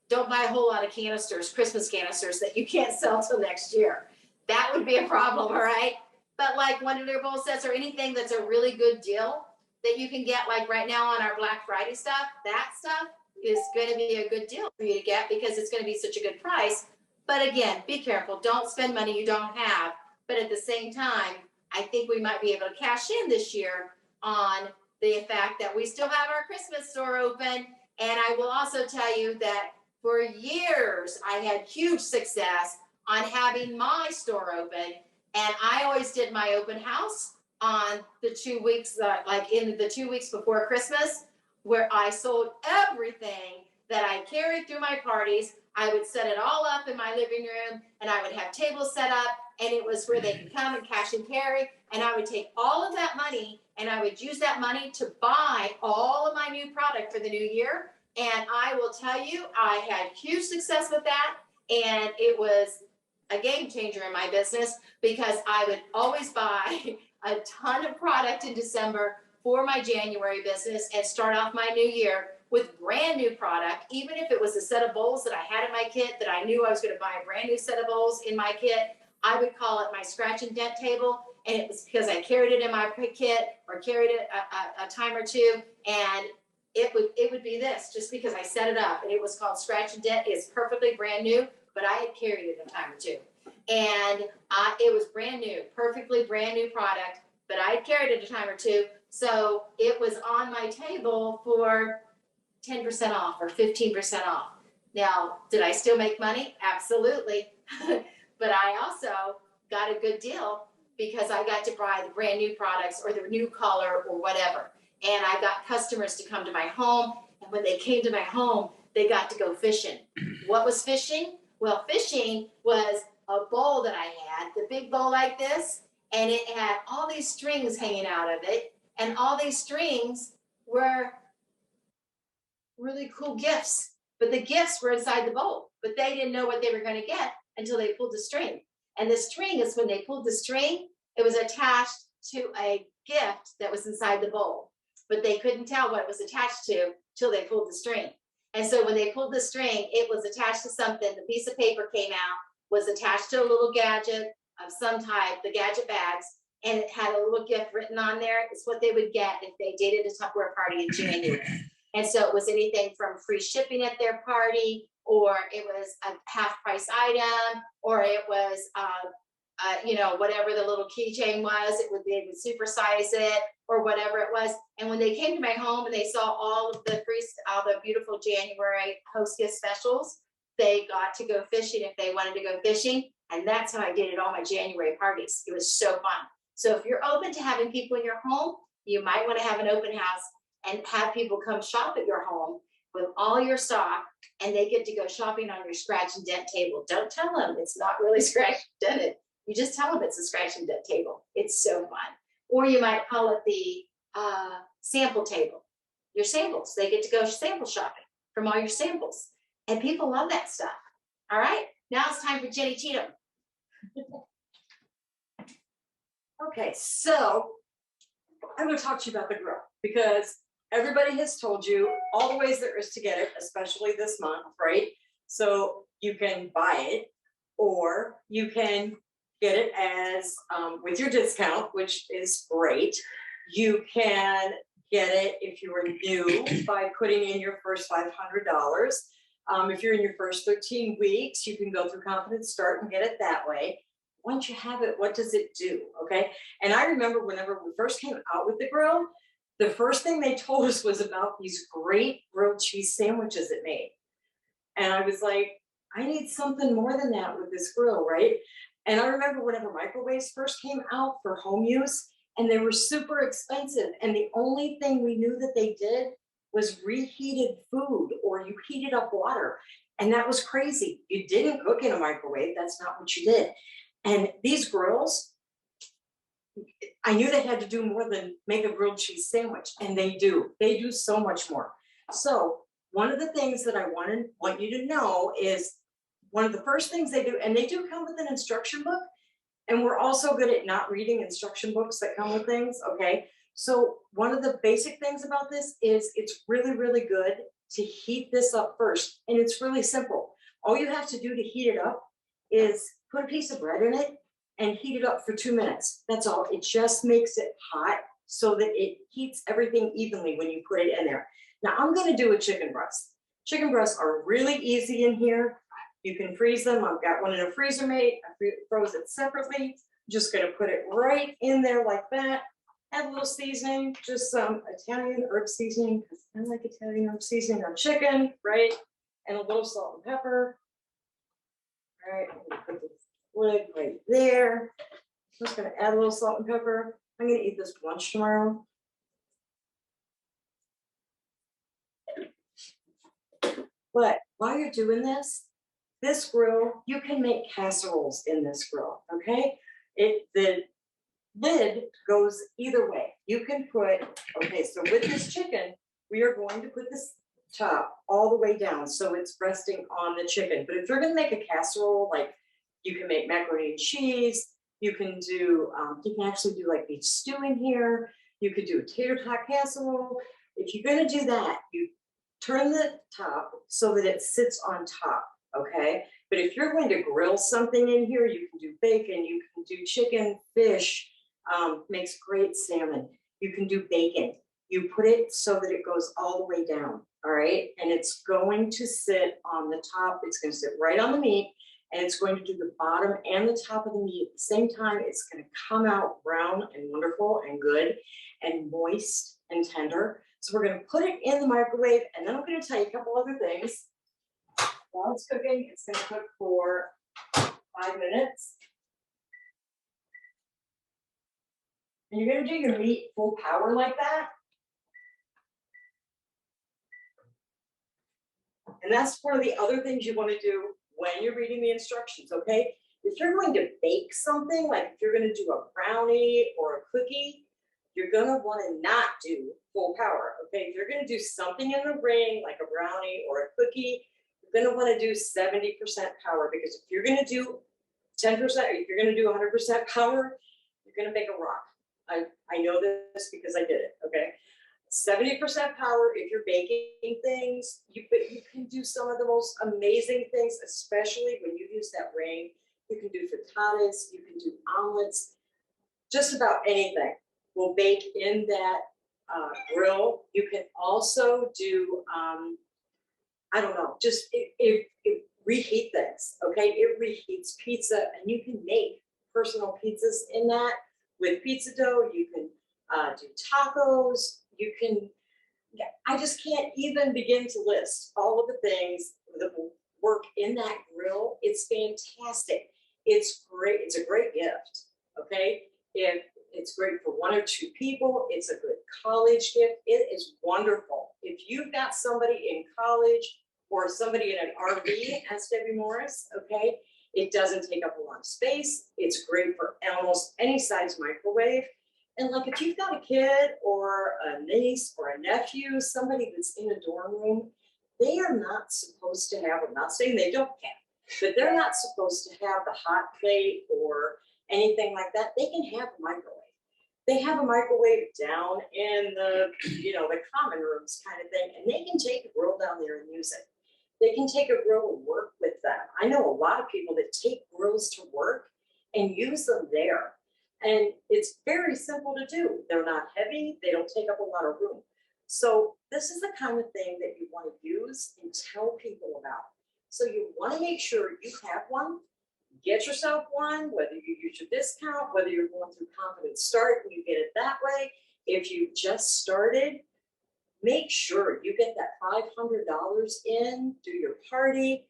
Speaker 1: don't buy a whole lot of canisters, Christmas canisters that you can't sell till next year. That would be a problem, all right? But like one of their bowl sets or anything that's a really good deal that you can get, like right now on our Black Friday stuff, that stuff is going to be a good deal for you to get because it's going to be such a good price. But again, be careful. Don't spend money you don't have. But at the same time, I think we might be able to cash in this year on the fact that we still have our Christmas store open. And I will also tell you that For years, I had huge success on having my store open. And I always did my open house on the 2 weeks, like in the 2 weeks before Christmas, where I sold everything that I carried through my parties. I would set it all up in my living room, and I would have tables set up, and it was where they could come and cash and carry. And I would take all of that money, and I would use that money to buy all of my new product for the new year. And I will tell you, I had huge success with that. And it was a game changer in my business because I would always buy a ton of product in December for my January business and start off my new year with brand new product. Even if it was a set of bowls that I had in my kit that I knew I was going to buy a brand new set of bowls in my kit, I would call it my scratch and dent table. And it was because I carried it in my kit or carried it a time or two. And it would be this just because I set it up, and it was called scratch and dent. It's perfectly brand new, but I had carried it a time or two. And it was brand new, perfectly brand new product, but I had carried it a time or two. So it was on my table for 10% off or 15% off. Now, did I still make money? Absolutely. But I also got a good deal because I got to buy the brand new products or the new color or whatever. And I got customers to come to my home. And when they came to my home, they got to go fishing. What was fishing? Well, fishing was a bowl that I had, the big bowl like this, and it had all these strings hanging out of it. And all these strings were really cool gifts. But the gifts were inside the bowl. But they didn't know what they were going to get until they pulled the string. And the string is when they pulled the string, it was attached to a gift that was inside the bowl. But they couldn't tell what it was attached to till they pulled the string. And so when they pulled the string, it was attached to something. The piece of paper came out, was attached to a little gadget of some type, the gadget bags, and it had a little gift written on there. It's what they would get if they dated a Tupperware party in January. And so it was anything from free shipping at their party, or it was a half price item, or it was, whatever the little keychain was, they would supersize it or whatever it was. And when they came to my home and they saw all the beautiful January host gift specials, they got to go fishing if they wanted to go fishing. And that's how I did all my January parties. It was so fun. So if you're open to having people in your home, you might want to have an open house and have people come shop at your home with all your stock, and they get to go shopping on your scratch and dent table. Don't tell them it's not really scratch and dented. You just tell them it's a scratch and dent table. It's so fun. Or you might call it the sample table. Your samples. They get to go sample shopping from all your samples. And people love that stuff. All right. Now it's time for Jenny Cheatham.
Speaker 3: Okay, so I'm going to talk to you about the grill because everybody has told you all the ways there is to get it, especially this month, right? So you can buy it, or you can get it as with your discount, which is great. You can get it if you are new by putting in your first $500. If you're in your first 13 weeks, you can go through Confidence Start and get it that way. Once you have it, what does it do? Okay. And I remember whenever we first came out with the grill, the first thing they told us was about these great grilled cheese sandwiches it made. And I was like, I need something more than that with this grill, right? And I remember whenever microwaves first came out for home use, and they were super expensive. And the only thing we knew that they did was reheated food, or you heated up water. And that was crazy. You didn't cook in a microwave. That's not what you did. And these grills, I knew they had to do more than make a grilled cheese sandwich, and they do. They do so much more. So one of the things that I want you to know is one of the first things they do, and they do come with an instruction book, and we're also good at not reading instruction books that come with things, okay? So one of the basic things about this is it's really, really good to heat this up first, and it's really simple. All you have to do to heat it up is put a piece of bread in it and heat it up for 2 minutes. That's all. It just makes it hot so that it heats everything evenly when you put it in there. Now I'm going to do a chicken breast. Chicken breasts are really easy in here. You can freeze them. I've got one in a freezer mate. I froze it separately. Just going to put it right in there like that. Add a little seasoning, just some Italian herb seasoning, because I like Italian herb seasoning on chicken, right? and a little salt and pepper. All right, I'm gonna put the lid right there. I'm just gonna add a little salt and pepper. I'm gonna eat this for lunch tomorrow. But while you're doing this grill, you can make casseroles in this grill, okay? The lid goes either way. You can put, okay, so with this chicken, we are going to put this top all the way down so it's resting on the chicken. But if you're gonna make a casserole, like you can make macaroni and cheese, you can actually do like beef stew in here, you could do a tater tot casserole. If you're gonna do that, you turn the top so that it sits on top, okay? But if you're going to grill something in here, you can do bacon, you can do chicken, fish, makes great salmon. You can do bacon. You put it so that it goes all the way down, all right? And it's going to sit on the top. It's going to sit right on the meat, and it's going to do the bottom and the top of the meat at the same time. It's going to come out brown and wonderful and good and moist and tender. So we're going to put it in the microwave, and then I'm going to tell you a couple other things. While it's cooking, it's going to cook for 5 minutes. And you're going to do your meat full power like that. And that's one of the other things you want to do when you're reading the instructions, okay? If you're going to bake something, like if you're going to do a brownie or a cookie, you're going to want to not do full power, okay? If you're going to do something in the ring, like a brownie or a cookie, you're going to want to do 70% power, because if you're going to do 10%, or if you're going to do 100% power, you're going to make a rock. I know this because I did it, okay? 70% power if you're baking things, you can do some of the most amazing things, especially when you use that ring. You can do frittatas, you can do omelets, just about anything will bake in that grill. You can also do, I don't know, just it reheat things, okay? It reheats pizza, and you can make personal pizzas in that with pizza dough. You can do tacos. You can, I just can't even begin to list all of the things that will work in that grill. It's fantastic. It's great. It's a great gift, okay? If it's great for 1 or 2 people, it's a good college gift. It is wonderful. If you've got somebody in college or somebody in an RV, ask Debbie Morris, okay? It doesn't take up a lot of space. It's great for almost any size microwave. And like if you've got a kid or a niece or a nephew, somebody that's in a dorm room, they are not supposed to have, I'm not saying they don't have, but they're not supposed to have the hot plate or anything like that. They can have a microwave. They have a microwave down in the, the common rooms kind of thing, and they can take a grill down there and use it. They can take a grill and work with them. I know a lot of people that take grills to work and use them there. And it's very simple to do. They're not heavy. They don't take up a lot of room. So this is the kind of thing that you want to use and tell people about. So you want to make sure you have one. Get yourself one, whether you use your discount, whether you're going through Confident Start and you get it that way. If you just started, make sure you get that $500 in, do your party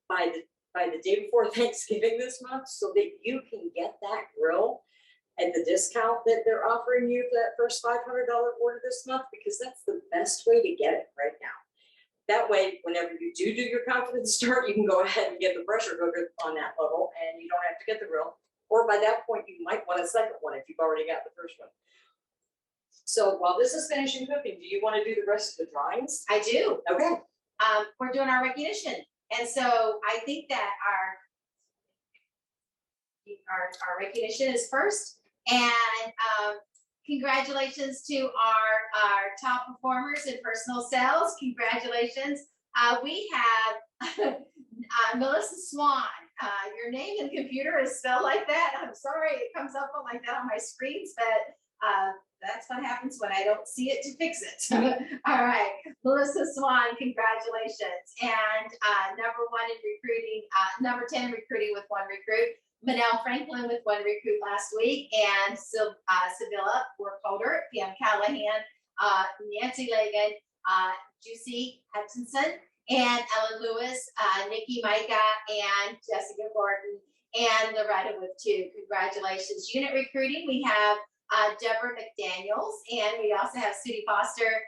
Speaker 3: by the day before Thanksgiving this month, so that you can get that grill at the discount that they're offering you for that first $500 order this month, because that's the best way to get it right now. That way, whenever you do your Confident Start, you can go ahead and get the pressure cooker on that level, and you don't have to get the grill. Or by that point, you might want a second one if you've already got the first one. So while this is finishing cooking, do you want to do the rest of the drawings?
Speaker 1: I do.
Speaker 3: Okay.
Speaker 1: We're doing our recognition. And so I think that our recognition is first. And congratulations to our top performers in personal sales. Congratulations. We have Melissa Swan. Your name in the computer is spelled like that. I'm sorry it comes up like that on my screens, but that's what happens when I don't see it to fix it. All right, Melissa Swan, congratulations. And number 1 in recruiting, number 10 in recruiting with 1 recruit. Manel Franklin with 1 recruit last week, and Sevilla Workholder, Pam Callahan, Nancy Lagan, Juicy Hutchinson, and Ellen Lewis, Nikki Micah, and Jessica Gordon, and Loretta with 2. Congratulations. Unit recruiting, we have Deborah McDaniels, and we also have Sudie Foster,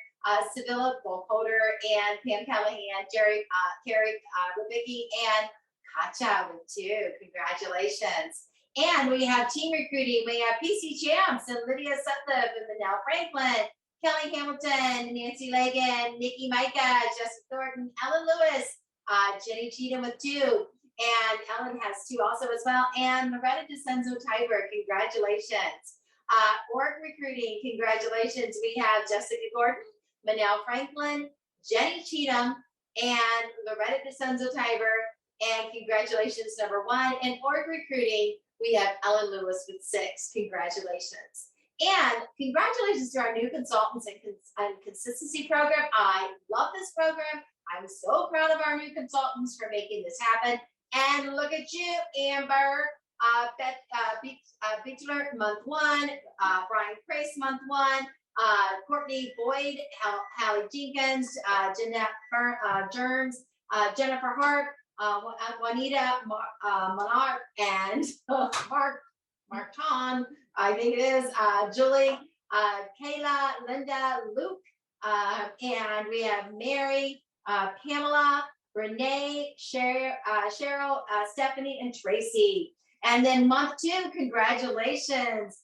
Speaker 1: Sevilla Bolholder, and Pam Callahan, Carrie Rubicki, and Katja with 2. Congratulations. And we have team recruiting. We have PC Champs and Lydia Sutcliffe and Manel Franklin, Kelly Hamilton, Nancy Lagan, Nikki Micah, Jessica Thornton, Ellen Lewis, Jenny Cheatham with 2. And Ellen has 2 also as well. And Loretta DeCenzo Tiber, congratulations. Org recruiting, congratulations. We have Jessica Gordon, Manel Franklin, Jenny Cheatham, and Loretta DeCenzo Tiber. And congratulations, number 1. And org recruiting, we have Ellen Lewis with 6. Congratulations. And congratulations to our new consultants and consistency program. I love this program. I'm so proud of our new consultants for making this happen. And look at you, Amber, Bichler, month 1, Brian Price, month 1, Courtney Boyd, Hallie Jenkins, Jeanette Jerns, Jennifer Hart, Juanita Monarch, and Mark Ton, I think it is, Julie, Kayla, Linda, Luke, and we have Mary, Pamela, Renee, Cheryl, Stephanie, and Tracy. And then month 2, congratulations.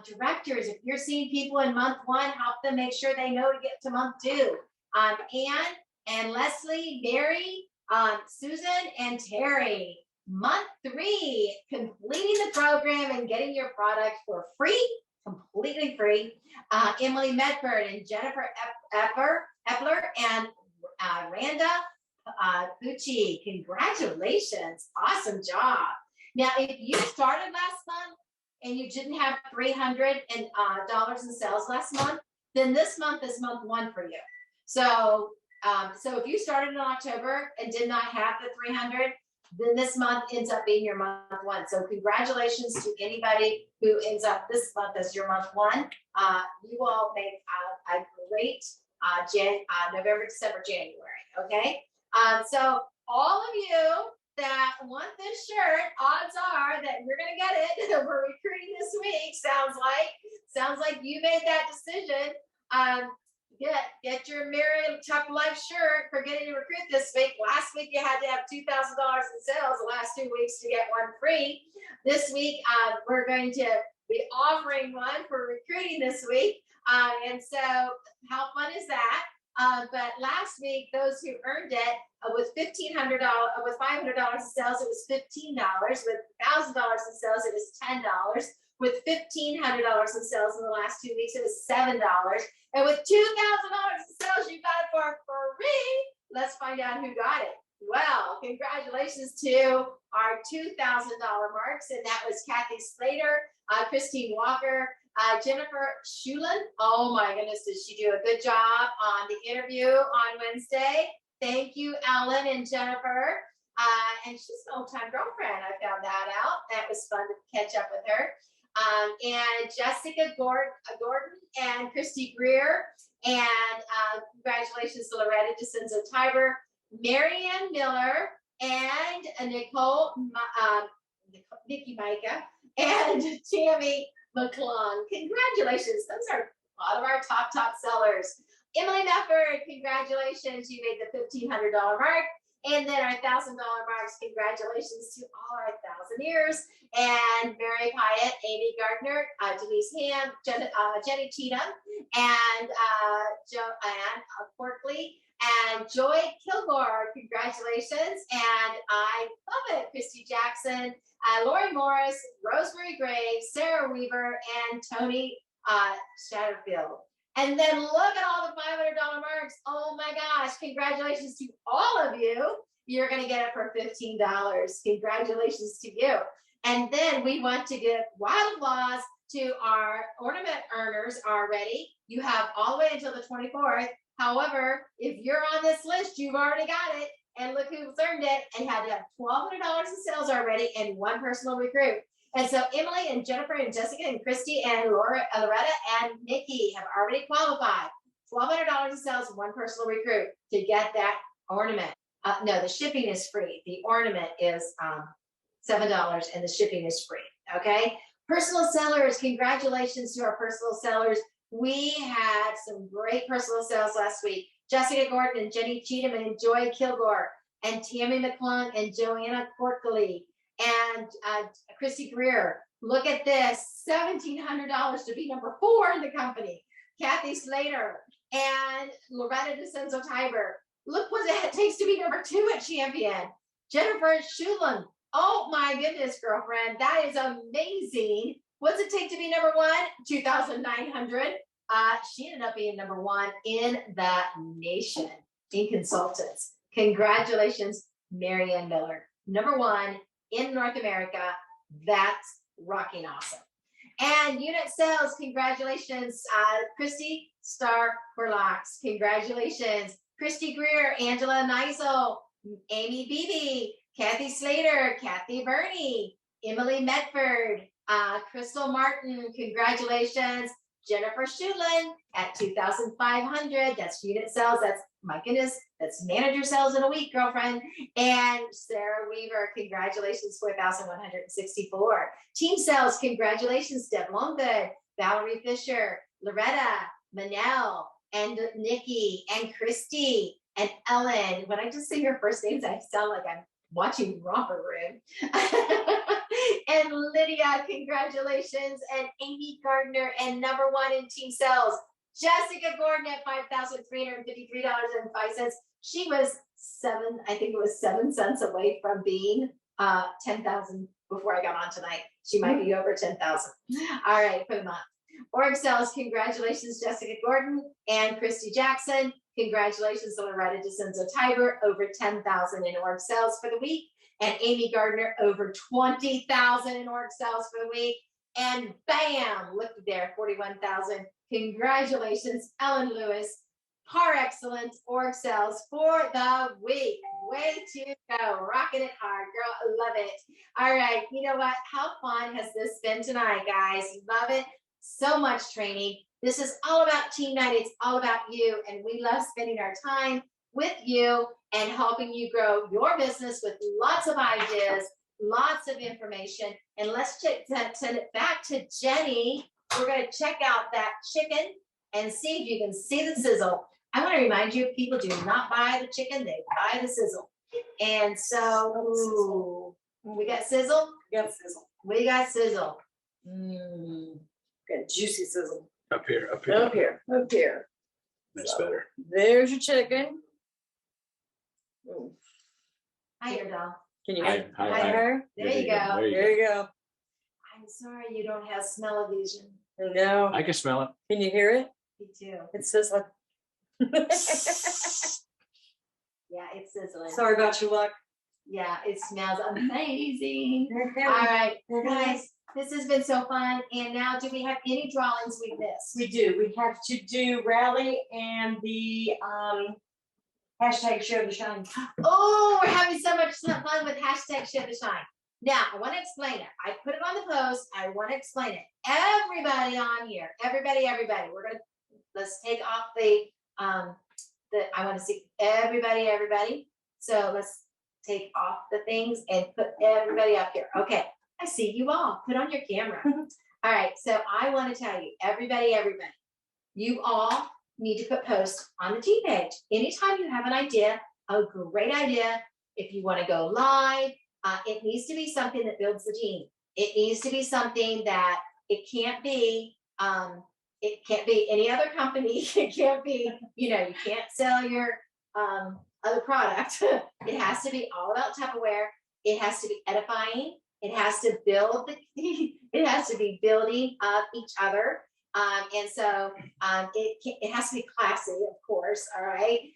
Speaker 1: Directors, if you're seeing people in month 1, help them make sure they know to get to month 2. Anne and Leslie, Mary, Susan, and Terry. Month 3, completing the program and getting your product for free, completely free. Emily Medford and Jennifer Epler and Randa Pucci. Congratulations. Awesome job. Now, if you started last month and you didn't have $300 in sales last month, then this month is month 1 for you. So if you started in October and did not have the 300, then this month ends up being your month 1. So congratulations to anybody who ends up this month as your month 1. You will make a great November, December, January. Okay. So all of you that want this shirt, odds are that you're going to get it. We're recruiting this week. Sounds like you made that decision. Get your Mary Tough Life shirt for getting to recruit this week. Last week you had to have $2,000 in sales. The last 2 weeks to get one free. This week we're going to be offering one for recruiting this week. And so how fun is that? But last week, those who earned it with $500 in sales, it was $15. With $1,000 in sales, it was $10. With $1,500 in sales in the last 2 weeks, it was $7. And with $2,000 in sales, you got it for free. Let's find out who got it. Well, congratulations to our $2,000 marks, and that was Kathy Slater, Christine Walker, Jennifer Shulin. Oh my goodness, did she do a good job on the interview on Wednesday? Thank you, Ellen and Jennifer. And she's an old-time girlfriend. I found that out. That was fun to catch up with her. And Jessica Gordon and Christy Greer. And congratulations to Loretta DeCenzo Tiber, Marianne Miller, and Nicole, Nikki Micah, and Tammy McClung. Congratulations. Those are a lot of our top sellers. Emily Mefford, congratulations. You made the $1,500 mark. And then our $1,000 marks, congratulations to all our thousandaires. And Mary Pyatt, Amy Gardner, Denise Ham, Jenny Cheatham, and Joanne Corkley, and Joy Kilgore. Congratulations. And I love it. Christy Jackson, Lori Morris, Rosemary Graves, Sarah Weaver, and Tony Shatterfield. And then look at all the $500 marks. Oh my gosh. Congratulations to all of you. You're going to get it for $15. Congratulations to you. And then we want to give wild applause to our ornament earners already. You have all the way until the 24th. However, if you're on this list, you've already got it. And look who's earned it and had to have $1,200 in sales already and one personal recruit. And so Emily and Jennifer and Jessica and Christy and Loretta and Nikki have already qualified. $1,200 in sales and one personal recruit to get that ornament. No, the shipping is free. The ornament is $7 and the shipping is free. Okay. Personal sellers, congratulations to our personal sellers. We had some great personal sales last week. Jessica Gordon and Jenny Cheatham and Joy Kilgore and Tammy McClung and Joanna Corkley and Christy Greer. Look at this, $1,700 to be number 4 in the company. Kathy Slater and Loretta DeCenzo Tiber. Look what it takes to be number 2 at Champion. Jennifer Schulen. Oh my goodness, girlfriend, that is amazing. What's it take to be number 1? 2,900. She ended up being number 1 in the nation in consultants. Congratulations, Marianne Miller. Number 1 in North America. That's rocking awesome. And unit sales, congratulations, Christy Star Corlox. Congratulations, Christy Greer, Angela Neisel, Amy Beebe, Kathy Slater, Kathy Burney, Emily Medford, Crystal Martin. Congratulations, Jennifer Schulen at 2,500. That's unit sales. That's, my goodness, that's manager sales in a week, girlfriend. And Sarah Weaver, congratulations, 4,164. Team sales, congratulations, Deb Longgood, Valerie Fisher, Loretta, Manel, and Nikki, and Christy, and Ellen. When I just say your first names, I sound like I'm watching Romper Room. And Lydia, congratulations, and Amy Gardner, and number 1 in team sales, Jessica Gordon at $5,353.05. She was 7 cents away from being 10,000 before I got on tonight. She might be over 10,000. All right, for the month. Org sales, congratulations, Jessica Gordon and Christy Jackson. Congratulations, Loretta DeCenzo Tiber, over 10,000 in org sales for the week. And Amy Gardner, over 20,000 in org sales for the week. And bam, look there, 41,000. Congratulations, Ellen Lewis, par excellence org sales for the week. Way to go, rocking it hard, girl, I love it. All right, you know what? How fun has this been tonight, guys? Love it. So much training. This is all about team night. It's all about you, and we love spending our time with you and helping you grow your business with lots of ideas, lots of information. And let's send it back to Jenny. We're going to check out that chicken and see if you can see the sizzle. I want to remind you, people do not buy the chicken, they buy the sizzle. And so, ooh, we got sizzle?
Speaker 3: We got sizzle.
Speaker 1: We got sizzle.
Speaker 3: Got juicy sizzle.
Speaker 5: Up here.
Speaker 3: Up here. Up here.
Speaker 5: That's better.
Speaker 3: There's your chicken. Ooh.
Speaker 1: Hi, your dog.
Speaker 3: Can you
Speaker 5: Hi,
Speaker 3: hear?
Speaker 5: hi,
Speaker 1: Hi,
Speaker 5: hi.
Speaker 1: her. There you go.
Speaker 3: There you go.
Speaker 1: I'm sorry you don't have smell-o-vision.
Speaker 3: No.
Speaker 5: I can smell it.
Speaker 3: Can you hear it?
Speaker 1: Me too.
Speaker 3: It's sizzling.
Speaker 1: Yeah, it's sizzling.
Speaker 3: Sorry about your luck.
Speaker 1: Yeah, it smells amazing. All right, guys, this has been so fun. And now, do we have any drawings we missed?
Speaker 3: We do. We have to do rally and the hashtag share the shine.
Speaker 1: Oh, we're having so much fun with hashtag Share the Shine. Now, I want to explain it. I put it on the post. I want to explain it. Everybody on here, everybody, we're going to, let's take off I want to see everybody. So let's take off the things and put everybody up here. Okay, I see you all. Put on your camera. All right, so I want to tell you, everybody, you all need to put posts on the team page. Anytime you have an idea, a great idea, if you want to go live, it needs to be something that builds the team. It needs to be something that it can't be any other company. It can't be, you can't sell your other product. It has to be all about Tupperware. It has to be edifying. It has to build it has to be building up each other. And so it has to be classy, of course. All right.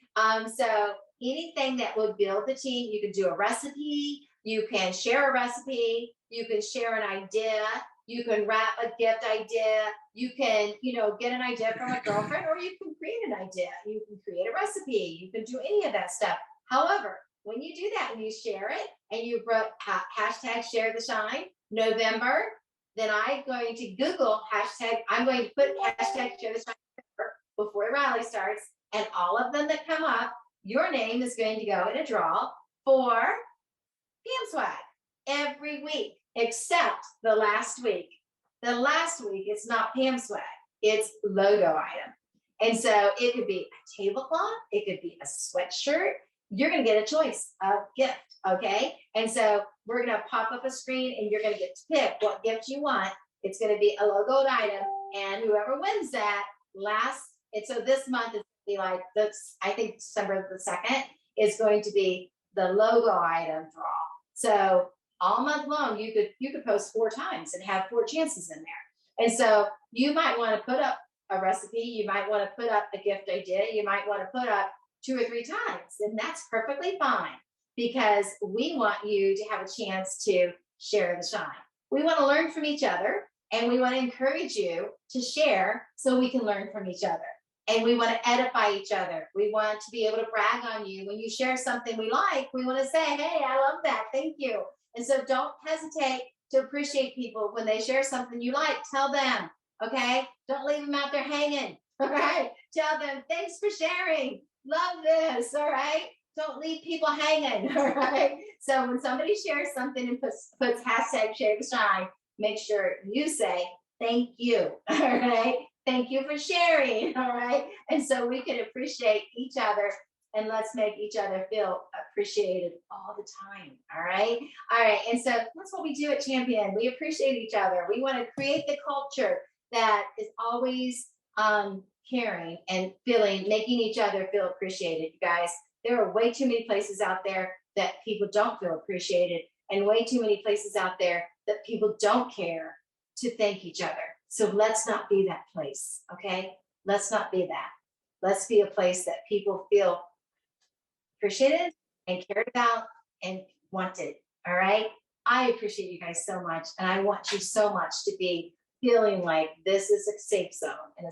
Speaker 1: So anything that will build the team, you can do a recipe, you can share a recipe, you can share an idea, you can wrap a gift idea, you can, get an idea from a girlfriend, or you can create an idea, you can create a recipe, you can do any of that stuff. However, when you do that and you share it and you wrote hashtag share the shine November, then I'm going to Google I'm going to put hashtag share the shine before the rally starts, and all of them that come up, your name is going to go in a draw for Pam Swag every week, except the last week. The last week, it's not Pam Swag, it's logo item. And so it could be a tablecloth, it could be a sweatshirt. You're going to get a choice of gift, okay? And so we're going to pop up a screen and you're going to get to pick what gift you want. It's going to be a logoed item, and whoever wins that and so this month is be like this, I think December the 2nd is going to be the logo item draw. So all month long, you could post 4 times and have 4 chances in there. And so you might want to put up a recipe, you might want to put up a gift idea, you might want to put up 2 or 3 times, and that's perfectly fine because we want you to have a chance to share the shine. We want to learn from each other, and we want to encourage you to share so we can learn from each other. And we want to edify each other. We want to be able to brag on you. When you share something we like, we want to say, hey, I love that. Thank you. And so don't hesitate to appreciate people when they share something you like. Tell them, okay? Don't leave them out there hanging, all right? Tell them, thanks for sharing. Love this, all right? Don't leave people hanging, all right? So when somebody shares something and puts hashtag share the shine, make sure you say, thank you, all right? Thank you for sharing, all right? And so we can appreciate each other, and let's make each other feel appreciated all the time, all right? All right, and so that's what we do at Champion. We appreciate each other. We want to create the culture that is always caring and making each other feel appreciated, you guys. There are way too many places out there that people don't feel appreciated, and way too many places out there that people don't care to thank each other. So let's not be that place, okay? Let's not be that. Let's be a place that people feel appreciated and cared about and wanted, all right? I appreciate you guys so much, and I want you so much to be feeling like this is a safe zone and a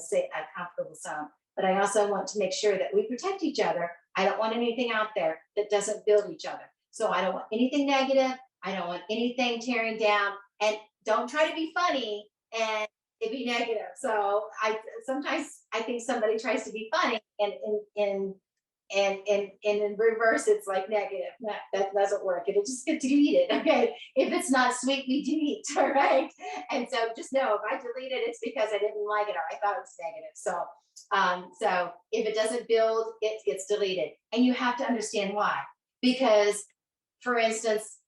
Speaker 1: comfortable zone. But I also want to make sure that we protect each other. I don't want anything out there that doesn't build each other. So I don't want anything negative. I don't want anything tearing down. And don't try to be funny and it be negative. So sometimes I think somebody tries to be funny and in reverse it's like negative. That doesn't work. It'll just get deleted. Okay. If it's not sweet, we delete. All right. And so just know if I delete it, it's because I didn't like it or I thought it was negative. So if it doesn't build, it gets deleted. And you have to understand why. Because, for instance,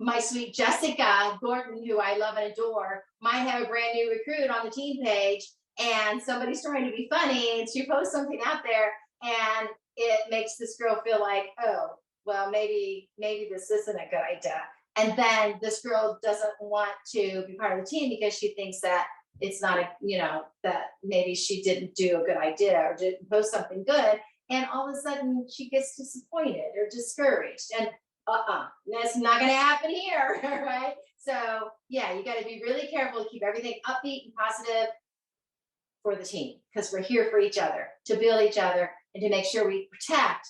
Speaker 1: my sweet Jessica Gordon, who I love and adore, might have a brand new recruit on the team page, and somebody's trying to be funny, and she posts something out there, and it makes this girl feel like, oh, well, maybe this isn't a good idea. And then this girl doesn't want to be part of the team because she thinks that it's not that maybe she didn't do a good idea or didn't post something good. And all of a sudden she gets disappointed or discouraged. And that's not going to happen here, right? So yeah, you got to be really careful to keep everything upbeat and positive for the team, because we're here for each other, to build each other, and to make sure we protect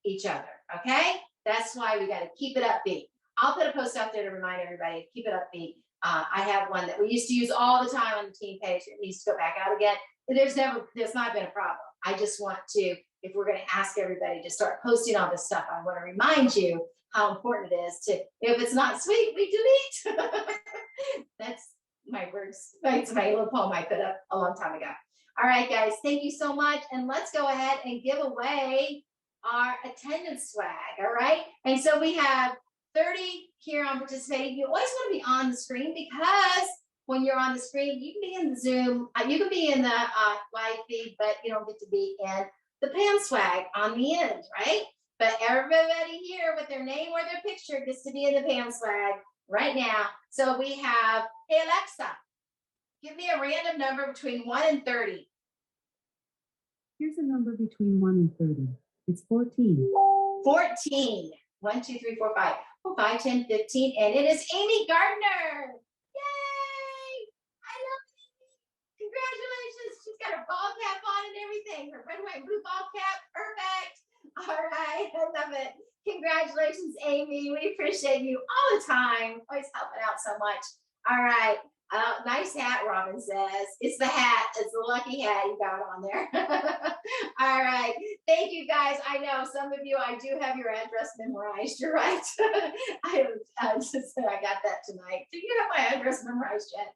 Speaker 1: each other, okay? That's why we got to keep it upbeat. I'll put a post out there to remind everybody, keep it upbeat. I have one that we used to use all the time on the team page. It needs to go back out again. There's not been a problem. I just want to, if we're going to ask everybody to start posting all this stuff, I want to remind you how important it is to, if it's not sweet, we delete. That's my words. That's my little poem I put up a long time ago. All right, guys, thank you so much. And let's go ahead and give away our attendance swag, all right? And so we have 30 here on participating. You always want to be on the screen, because when you're on the screen, you can be in the Zoom, you can be in the live feed, but you don't get to be in the Pam swag on the end, right? But everybody here with their name or their picture gets to be in the Pam swag right now. So we have, hey Alexa, give me a random number between 1 and 30.
Speaker 8: Here's a number between 1 and 30. It's 14.
Speaker 1: 14. 1, 2, 3, 4, 5. 5, 10, 15. And it is Amy Gardner. Yay! I love Amy. Congratulations. She's got her ball cap on and everything. Her red, white, blue ball cap. Perfect. All right. I love it. Congratulations, Amy. We appreciate you all the time. Always helping out so much. All right. Nice hat, Robin says. It's the hat. It's the lucky hat you got on there. All right. Thank you, guys. I know some of you, I do have your address memorized. You're right. I got that tonight. Do you have my address memorized yet?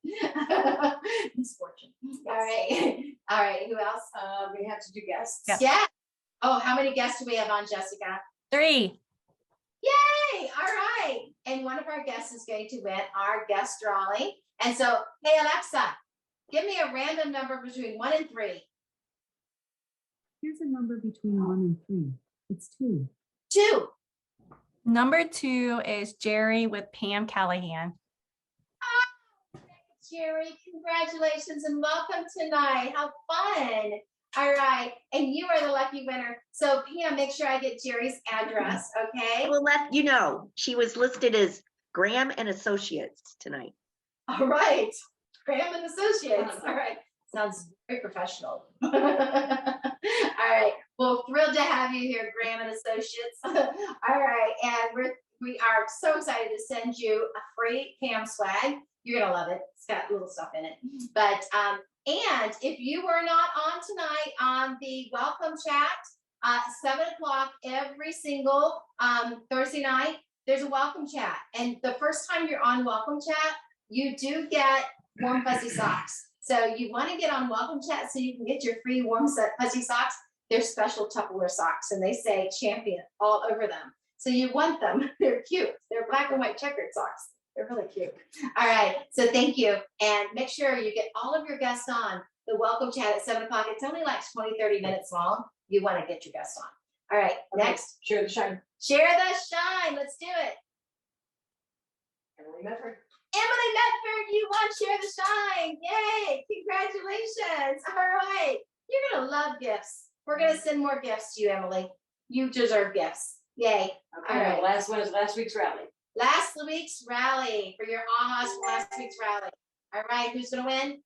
Speaker 1: Misfortune. All right. All right. Who else?
Speaker 3: We have to do guests.
Speaker 1: Yeah. Oh, how many guests do we have on, Jessica?
Speaker 9: 3.
Speaker 1: Yay! All right. And one of our guests is going to win our guest drawing. And so, hey, Alexa, give me a random number between 1 and 3.
Speaker 8: Here's a number between 1 and 3. It's 2.
Speaker 1: 2.
Speaker 9: Number 2 is Jerry with Pam Callahan.
Speaker 1: Oh, Jerry, congratulations and welcome tonight. How fun. All right. And you are the lucky winner. So, Pam, make sure I get Jerry's address, okay?
Speaker 10: We'll let you know. She was listed as Graham and Associates tonight.
Speaker 1: All right. Graham and Associates. All right. Sounds very professional. All right. Well, thrilled to have you here, Graham and Associates. All right. And we are so excited to send you a free Pam swag. You're going to love it. It's got little stuff in it. But, and if you were not on tonight on the welcome chat, 7 o'clock every single Thursday night, there's a welcome chat. And the first time you're on welcome chat, you do get warm fuzzy socks. So you want to get on welcome chat so you can get your free warm fuzzy socks. They're special Tupperware socks and they say champion all over them. So you want them. They're cute. They're black and white checkered socks. They're really cute. All right. So thank you. And make sure you get all of your guests on the welcome chat at 7 o'clock. It's only like 20, 30 minutes long. You want to get your guests on. All right.
Speaker 3: Okay.
Speaker 1: Next.
Speaker 3: Share the shine.
Speaker 1: Share the shine. Let's do it.
Speaker 3: Emily Medford.
Speaker 1: Emily Medford, you won Share the Shine. Yay. Congratulations. All right. You're going to love gifts. We're going to send more gifts to you, Emily. You deserve gifts. Yay.
Speaker 3: Okay.
Speaker 1: All right.
Speaker 3: Last one is last week's rally.
Speaker 1: Last week's rally for your ahas for last week's rally. All right. Who's going to win?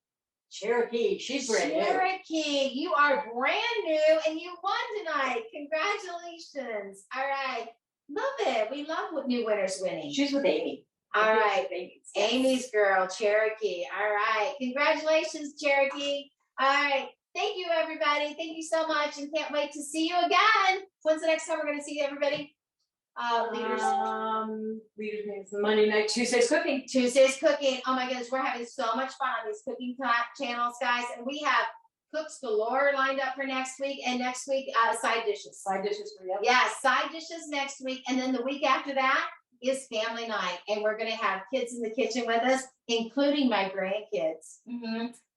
Speaker 3: Cherokee. She's brand new.
Speaker 1: Cherokee, you are brand new and you won tonight. Congratulations. All right. Love it. We love new winners winning.
Speaker 3: She's with Amy.
Speaker 1: All right.
Speaker 3: Amy's.
Speaker 1: Amy's girl, Cherokee. All right. Congratulations, Cherokee. All right. Thank you, everybody. Thank you so much and can't wait to see you again. When's the next time we're going to see everybody? Leaders.
Speaker 3: Leaders meetings Monday night, Tuesday's cooking.
Speaker 1: Tuesday's cooking. Oh my goodness, we're having so much fun on these cooking channels, guys. And we have cooks galore lined up for next week. And next week, side dishes.
Speaker 3: Side dishes for you.
Speaker 1: Yeah, side dishes next week. And then the week after that is family night. And we're going to have kids in the kitchen with us, including my grandkids.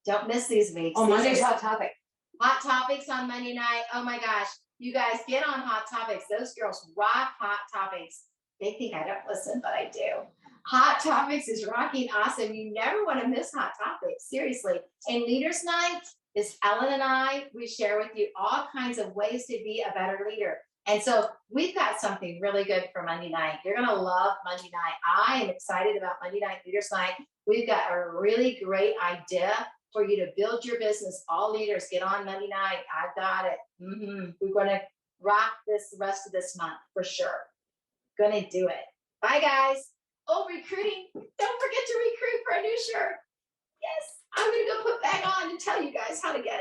Speaker 1: Don't miss these weeks.
Speaker 3: Oh, Monday's Hot Topic.
Speaker 1: Hot Topics on Monday night. Oh my gosh. You guys get on Hot Topics. Those girls rock Hot Topics. They think I don't listen, but I do. Hot Topics is rocking awesome. You never want to miss Hot Topics. Seriously. And Leaders Night is Ellen and I. We share with you all kinds of ways to be a better leader. And so we've got something really good for Monday night. You're going to love Monday night. I am excited about Monday Night Leaders Night. We've got a really great idea for you to build your business. All leaders get on Monday night. I've got it. We're going to rock this the rest of this month for sure. Going to do it. Bye, guys. Oh, recruiting. Don't forget to recruit for a new shirt. Yes, I'm going to go put that on and tell you guys how to get it.